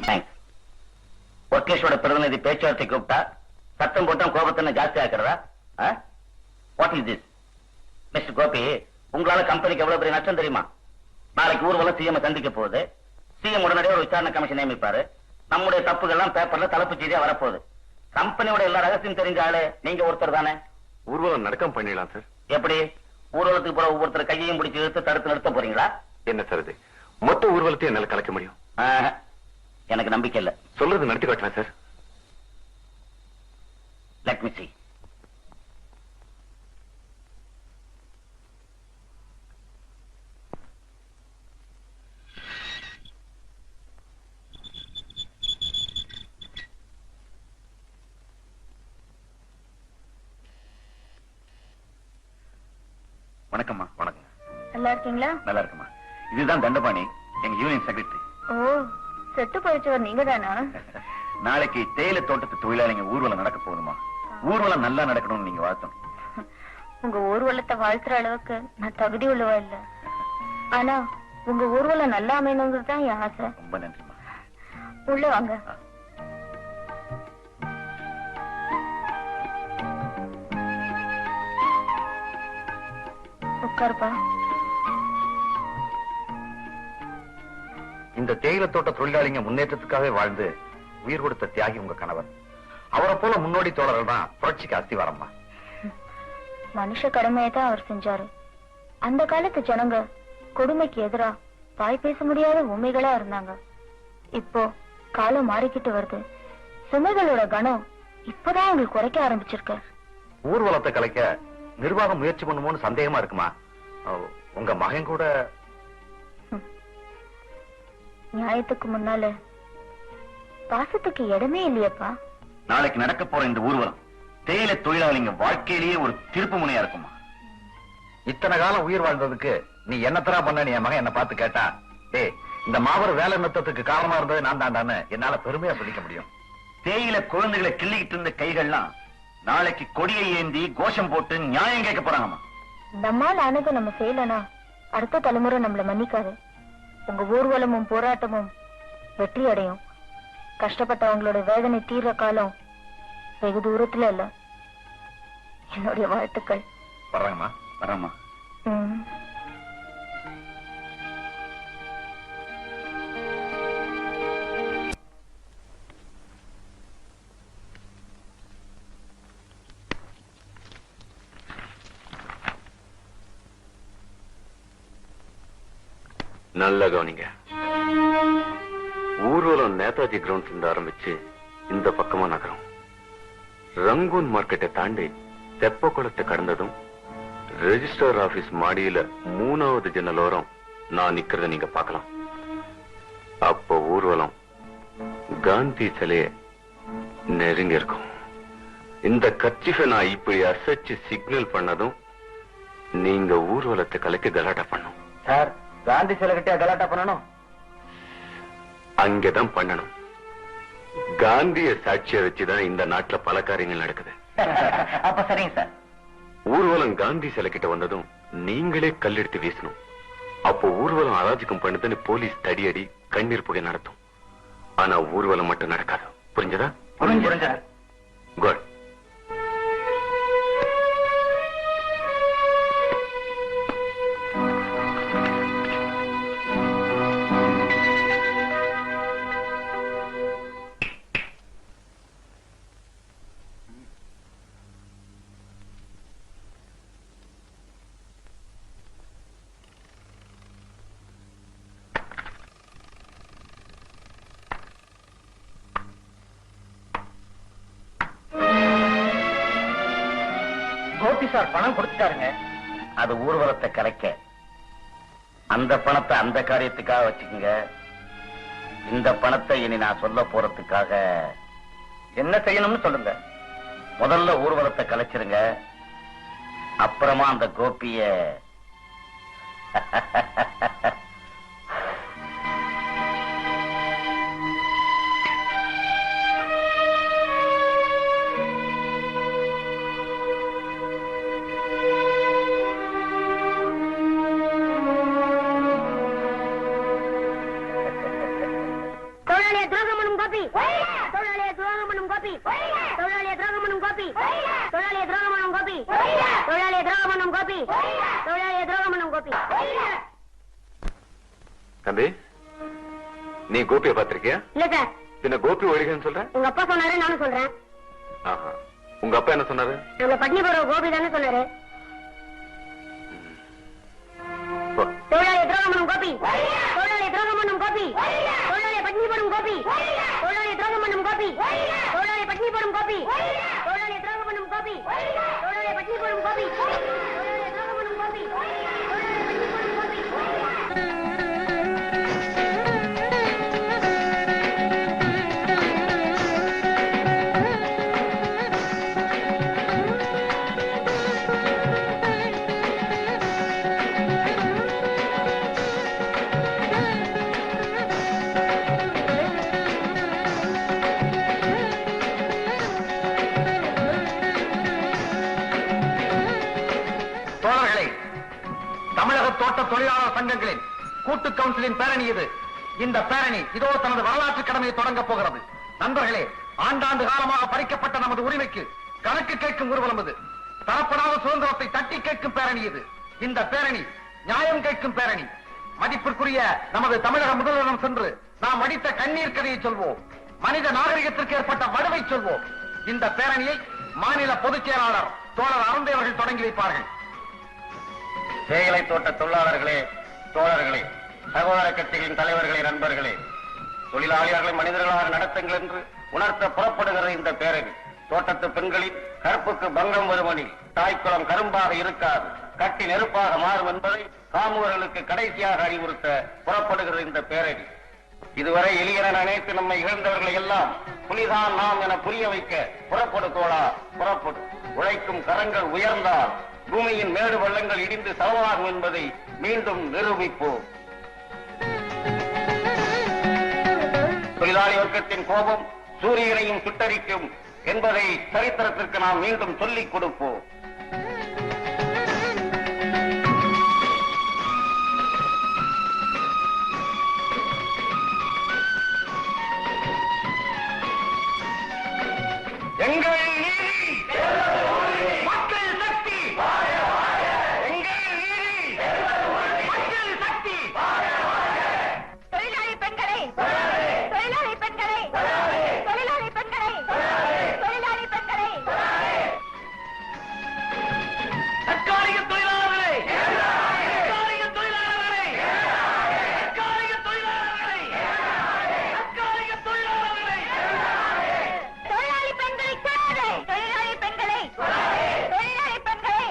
தேங்க்ஸ். ஒர்க்கேஷோட பிரதிநிதி பேச்சுவார்த்தை கூப்பிட்டா சத்தம் போட்டா கோபத்தை ஜாஸ்தி ஆக்குறதா? What is this? Mister Gopi, உங்களால கம்பெனிக்கு எவ்வளவு பெரிய நஷ்டம் தெரியுமா? நாளைக்கு ஊர்வலம் சிஎம் சந்திக்க போகுது. சிஎம் உடனடியாக ஒரு விசாரணை கமிஷன் நியமிப்பாரு. நம்முடைய தப்புகள்லாம் பேப்பர்ல தலைப்பு செய்தியா வரப்போகுது. கம்பெனியோட எல்லா ரகசியம் தெரிஞ்ச ஆளு நீங்க ஒருத்தர் தானே. ஊர்வலம் நடக்கம் பண்ணிடலாம் சார். எப்படி? ஊர்வலத்துக்கு போற ஒவ்வொருத்தர் கையையும் பிடிச்சி இழுத்து தடுத்து நிறுத்த போறீங்களா? என்ன சார் இது? மொத்த ஊர்வலத்தையும் என்னால கலைக்க முடியும்? எனக்கு நம்பிக்கை இல்ல. சொல்றது நடத்தி காட்டலாம் சார். Let me see. வணக்கம்மா. வணக்கம். நல்லா இருக்கீங்களா? நல்லா இருக்குமா. இதுதான் தண்டபாணி, எங்க யூனியன் செக்ரட்டரி. ஓ, செட்டு போயிடுச்சவர் நீங்க தானா? நாளைக்கு தேயிலை தோட்டத்து தொழிலாளிங்க ஊர்வலம் நடக்க போகுதுமா. ஊர்வலம் நல்லா நடக்கணும்னு நீங்க வாழ்த்தணும். உங்க ஊர்வலத்தை வாழ்த்துற அளவுக்கு நான் தகுதி உள்ளவா இல்ல. ஆனா உங்க ஊர்வலம் நல்லா அமையணுங்கிறது தான் என் ஆசை. ரொம்ப நன்றிமா. உள்ள வாங்க. உட்காருப்பா. இந்த தேயிலை தோட்ட தொழிலாளிங்க முன்னேற்றத்துக்காகவே வாழ்ந்து உயிர் கொடுத்த தியாகி உங்க கணவர். அவரை போல முன்னோடி தோழர்கள் தான் புரட்சிக்கு அஸ்திவாரம்மா. மனுஷ கடமையை தான் அவர் செஞ்சாரு. அந்த காலத்து ஜனங்க கொடுமைக்கு எதிரா தாய் பேச முடியாத உண்மைகளா இருந்தாங்க. இப்போ காலம் மாறிக்கிட்டு வருது. சுமைகளோட கணம் இப்பதான் உங்களுக்கு குறைக்க ஆரம்பிச்சிருக்கு. ஊர்வலத்தை கலைக்க நிர்வாகம் முயற்சி பண்ணுமோன்னு சந்தேகமா இருக்குமா? உங்க மகன் கூட நியாயத்துக்கு முன்னால பாசத்துக்கு இடமே இல்லையப்பா. நாளைக்கு நடக்க போற இந்த ஊர்வலம் தேயிலை தொழிலாளிங்க வாழ்க்கையிலேயே ஒரு திருப்பு முனையா இருக்குமா? இத்தனை காலம் உயிர் வாழ்ந்ததுக்கு நீ என்னத்தரா பண்ண என் மகன் என்ன பார்த்து கேட்டா, டேய் இந்த மாபெரும் வேலை நிறுத்தத்துக்கு காரணமா இருந்தது நான் தாண்டான்னு என்னால பெருமையா சொல்லிக்க முடியும். தேயிலை குழந்தைகளை கிள்ளிக்கிட்டு இருந்த கைகள்லாம் நாளைக்கு கொடியை ஏந்தி கோஷம் போட்டு நியாயம் கேட்க போறாங்கம்மா. நம்மால் ஆனது நம்ம செய்யலனா அடுத்த தலைமுறை நம்மள மன்னிக்காது. உங்க ஊர்வலமும் போராட்டமும் வெற்றி அடையும். கஷ்டப்பட்டவங்களோட வேதனை தீர்ற காலம் வெகு தூரத்துல இல்ல. என்னுடைய வாழ்த்துக்கள். வர்றாங்கம்மா. வராமா? நல்ல கவனிங்க. ஊர்வலம் நேதாஜி கிரவுண்ட்ல இருந்து ஆரம்பிச்சு இந்த பக்கமா நகரம். ரங்கூன் மார்க்கெட்டை தாண்டி தெப்ப குளத்தை கடந்ததும் ரெஜிஸ்டர் ஆபீஸ் மாடியில 3வது ஜன்னலோரம் நான் நிக்கிறத நீங்க பார்க்கலாம். அப்போ ஊர்வலம் காந்தி சிலைய நெருங்கி இருக்கும். இந்த கர்ச்சீஃபை நான் இப்படி அசைச்சு சிக்னல் பண்ணதும் நீங்க ஊர்வலத்தை கலைக்க கலாட்டா பண்ணும். சார், காந்தி சிலை கிட்ட கலாட்டா பண்ணணும்? அங்கதான் பண்ணணும். காந்திய சாட்சிய வச்சுதான் இந்த நாட்டுல பல காரியங்கள் நடக்குது. அப்ப சரிங்க சார். ஊர்வலம் காந்தி சிலை கிட்ட வந்ததும் நீங்களே கல்லெடுத்து வீசணும். அப்போ ஊர்வலம் அராஜகம் பண்ணுதுன்னு போலீஸ் தடியடி கண்ணீர் புகை நடத்தும். ஆனா ஊர்வலம் மட்டும் நடக்காது. புரிஞ்சதா? புரிஞ்சு. குட். கோபி சார் பணம் கொடுத்துட்டாருங்க. அது ஊர்வலத்தை கலைக்க. அந்த பணத்தை அந்த காரியத்துக்காக வச்சுக்கோங்க. இந்த பணத்தை இனி நான் சொல்ல போறதுக்காக என்ன செய்யணும்னு சொல்லுங்க. முதல்ல ஊர்வலத்தை கலைச்சிருங்க. அப்புறமா அந்த கோபிய தம்பி, நீ கோபியை பாத்திருக்கியா? இல்ல சார். பின்ன கோபி ஒழிகன்னு சொல்ற? உங்க அப்பா சொன்னாரு, நானும் சொல்றேன். உங்க அப்பா என்ன சொன்னாரு? நம்ம பட்னி போற கோபி தானே சொன்னாரு. தொழிலாளி துரோகம் கோபி, தொழிலாளி துரோகம் கோபி, தொழிலாளி பட்னி போடும் கோபி, தொழிலாளி துரோகம் கோபி, தொழிலாளி பட்னி போடும் கோபி, தொழிலாளி துரோகம் கோபி, தொழிலாளி பட்னி போடும் கோபி, தொழிலாளி துரோகம் கோபி, தொழிலாளி பட்னி போடும் கோபி. தோட்ட தொழிலாளர் சங்கங்களின் கூட்டு கவுன்சிலின் பேரணி இது. இந்த பேரணி இதோ தனது வரலாற்று கடமையை தொடங்க போகிறது. நண்பர்களே, ஆண்டாண்டு காலமாக பறிக்கப்பட்ட நமது உரிமைக்கு கணக்கு கேட்கும் ஊர்வலம் இது. தரப்படாத சுதந்திரத்தை தட்டி கேட்கும் பேரணி இது. இந்த பேரணி நியாயம் கேட்கும் பேரணி. மதிப்பிற்குரிய நமது தமிழக முதல்வரிடம் சென்று நாம் அடித்த கண்ணீர் கதையை சொல்வோம். மனித நாகரிகத்திற்கு ஏற்பட்ட வடுவை சொல்வோம். இந்த பேரணியை மாநில பொதுச் செயலாளர் தோழர் அருந்தை அவர்கள் தொடங்கி வைப்பார்கள். தேயிலை தோட்ட தொழிலாளர்களே, தோழர்களே, சகோதர கட்சிகளின் தலைவர்களே, நண்பர்களே, தொழிலாளிகளை மனிதர்களாக நடத்துங்கள் என்று உணர்த்த புறப்படுகிற இந்த பேரணி தோட்டத்து பெண்களின் கற்புக்கு பங்கம் வருமனில் தாய்க்குளம் கரும்பாக இருக்காது, கட்டி நெருப்பாக மாறும் என்பதை காமுகர்களுக்கு கடைசியாக அறிவுறுத்த புறப்படுகிற இந்த பேரணி இதுவரை எளியன நினைத்து நம்மை இழந்தவர்களை எல்லாம் புலிதான் நாம் என புரிய வைக்க புறப்படு தோழா, புறப்படு. உழைக்கும் கரங்கள் உயர்ந்தால் பூமியின் மேடு பள்ளங்கள் இடிந்து சமமாகும் என்பதை மீண்டும் நிரூபிப்போம். தொழிலாளி வர்க்கத்தின் கோபம் சூரியனையும் சுட்டரிக்கும் என்பதை சரித்திரத்திற்கு நாம் மீண்டும் சொல்லிக் கொடுப்போம். எங்கள் நீதி, மக்கள் சக்தி, எங்கள் நீதி, மக்கள் சக்தி. தொழிலாளி பெண்களை, தொழிலாளி பெண்களை, தொழிலாளி பெண்களை, தொழிலாளி பெண்களை, தற்காலிக தொழிலாளர்களை, தற்காலிக தொழிலாளர்களை, தற்காலிக தொழிலாளர்களை, தற்காலிக தொழிலாளர்களை, தொழிலாளி பெண்களை கொள்ளாதே, தொழிலாளி பெண்களை, தொழிலாளி பெண்களை.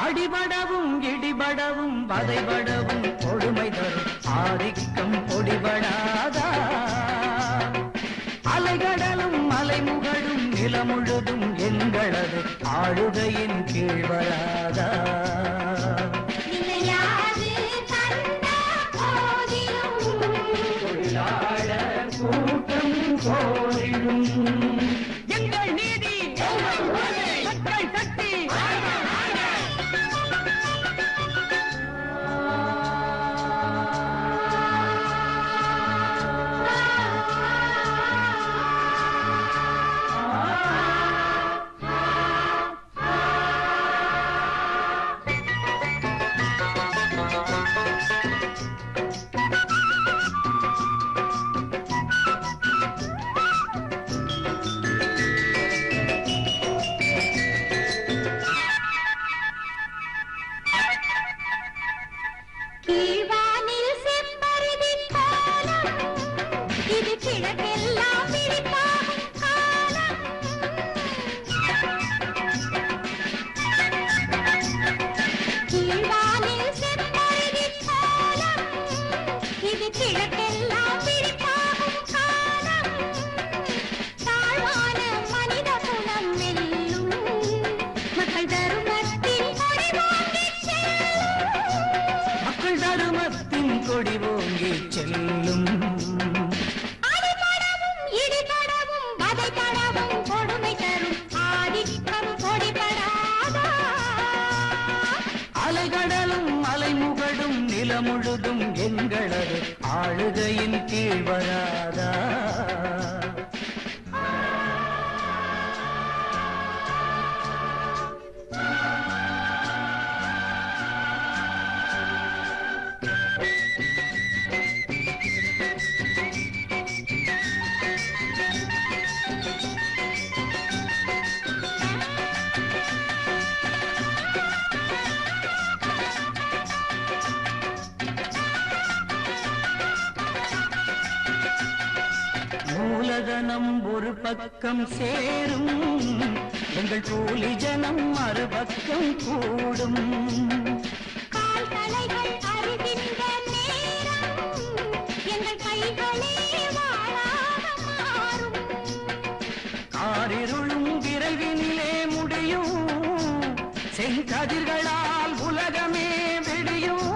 அடிபடவும் இடிபடவும் வதைபடவும் கொடுமை தரும் ஆதிக்கம் பொடிபடாதா? அலைகடலும் மலைமுகடும் நிலமுழுதும் எங்களது ஆளுகையின் கீழ் வராதா? கூட்டம் கோரிடும் எங்கள் நீதி, மக்கள் சக்தி. கீழ்வானில் செம்பருதி கோலம், இது கிழக்கெல்லாம் விழிப்பாகும் காலம். கீழ்வானில் செம்பருதி கோலம், இது கிழக்கெல்லாம் விழிப்பாகும் காலம். தாழ்வான மனித குலம் வெல்லும், மக்கள் தருமத்தின் கொடி ஓங்கிச் செல்லும். மக்கள் தருமத்தின் கொடி ஓங்கி செல்லும். அடிபடவும் இடிபடவும் வதைபடவும் கொடுமை தரும் ஆதிக்கம் பொடிபடாதா? அலைகடலும் மலைமுகடும் நிலமுழுதும் எங்களது ஆளுகையின் கீழ் வராதா? மூலதனம் ஒரு பக்கம் சேரும், எங்கள் கூலி ஜனம் மறுபக்கம் கூடும். கால் தலைகள் அறிகின்ற நேரம், எங்கள் கைகளே வாழாக மாறும். காரிருளும் விரைவினிலே முடியும், செங்கதிர்களால் உலகமே விடியும்.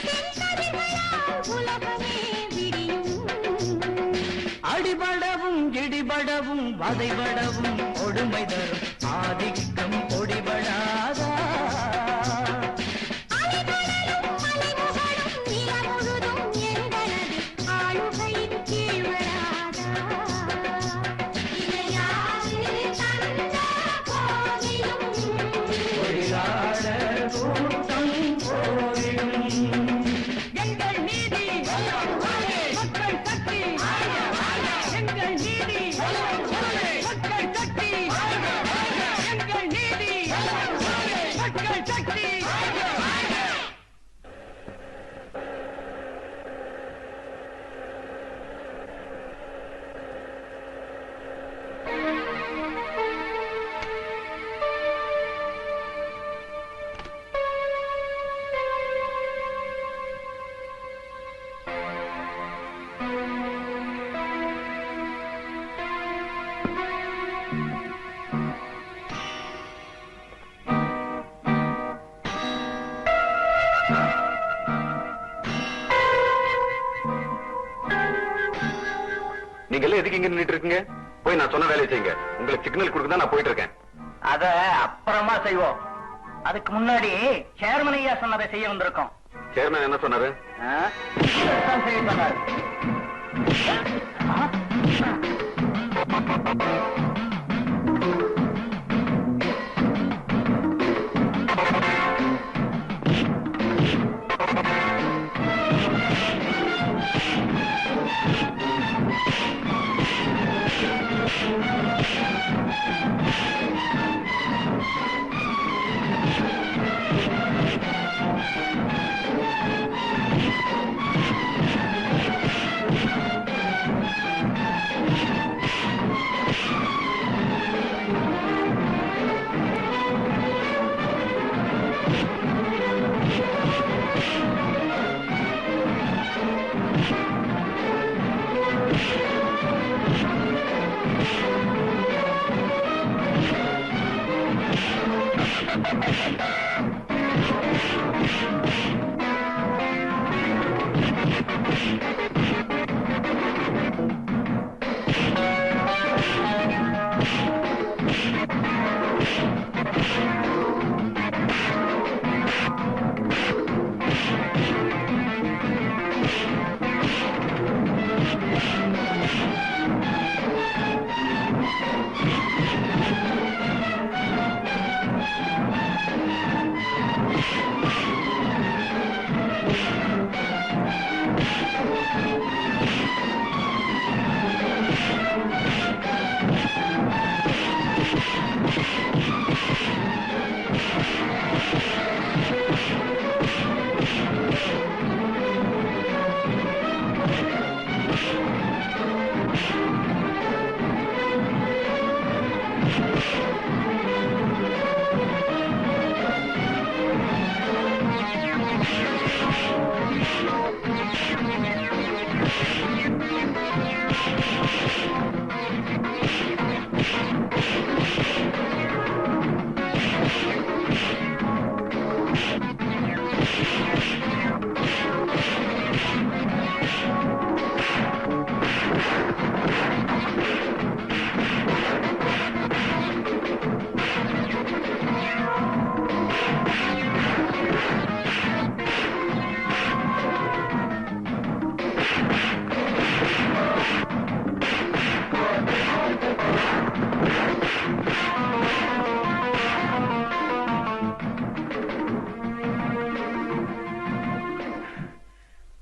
செங்கதிர்களால் உலகமே விடியும். அடிபடவும் இடிபடவும் வதைபடவும் கொடுமை தரும் ஆதிக்கம் பொடிபட மட்டும் எதுக்கு இங்க நின்னுட்டு இருக்கீங்க? போய் நான் சொன்ன வேலையை செய்யுங்க. உங்களுக்கு சிக்னல் கொடுக்க தான் நான் போயிட்டு இருக்கேன். அத அப்புறமா செய்வோம். அதுக்கு முன்னாடி சேர்மன் ஐயா சொன்னதை செய்ய வந்திருக்கோம். சேர்மன் என்ன சொன்னாரு? செய்ய சொன்னாரு.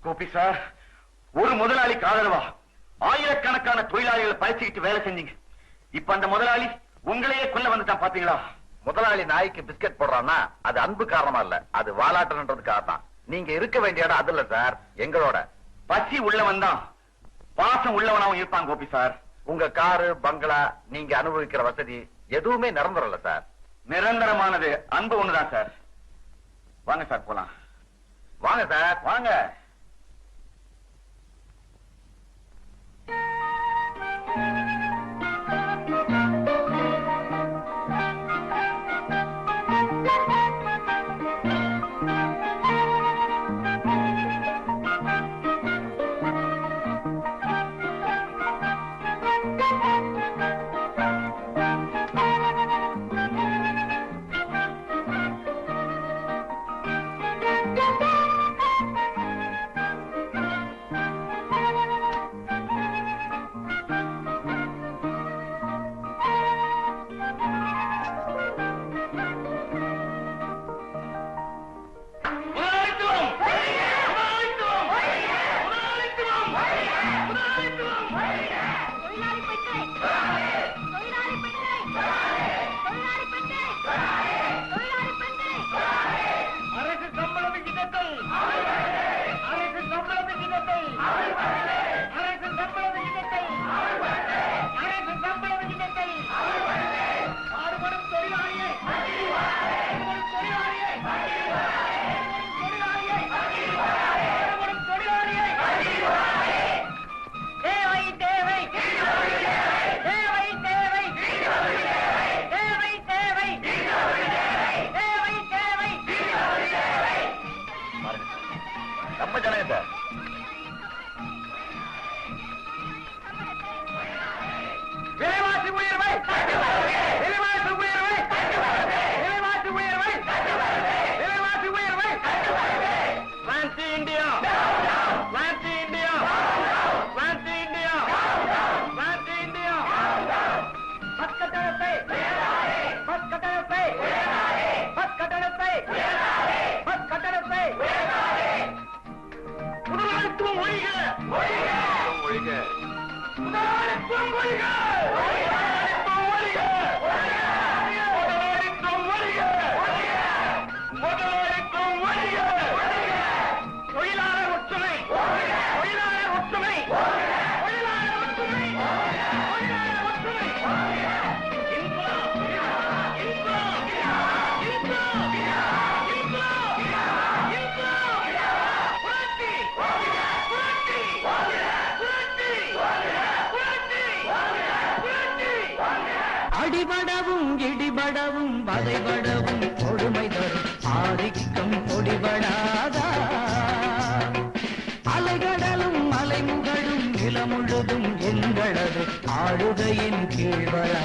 கோபி சார், ஒரு முதலாளிக்கு ஆதரவா ஆயிரக்கணக்கான தொழிலாளிகளை பயிற்சிக்கிட்டு வேலை செஞ்சீங்க. இப்ப அந்த முதலாளி உங்களையே கொல்ல வந்துட்டான் பாத்தீங்களா? முதலாளி நாய்க்கு பிஸ்கட் போடுறான்னா அது அன்பு காரணமா இல்ல, அது வாலாட்டன்றதுக்காக தான். நீங்க இருக்க வேண்டிய இடம் அது இல்ல சார், எங்களோட. பசி உள்ளவன் தான் பாசம் உள்ளவனாவும் இருப்பான் கோபி சார். உங்க காரு பங்களா நீங்க அனுபவிக்கிற வசதி எதுவுமே நிரந்தரம் இல்ல சார். நிரந்தரமானது அன்பு ஒண்ணுதான் சார். வாங்க சார் போலாம். வாங்க சார் வாங்க. அடிபடவும் இடிபடவும் வதைபடவும் கொடுமை தரும் ஆதிக்கம் பொடிபடாதா அலைகடலும் மலைமுகடும் நிலமுழுதும் எங்களது ஆளுகையின் கீழ் வரா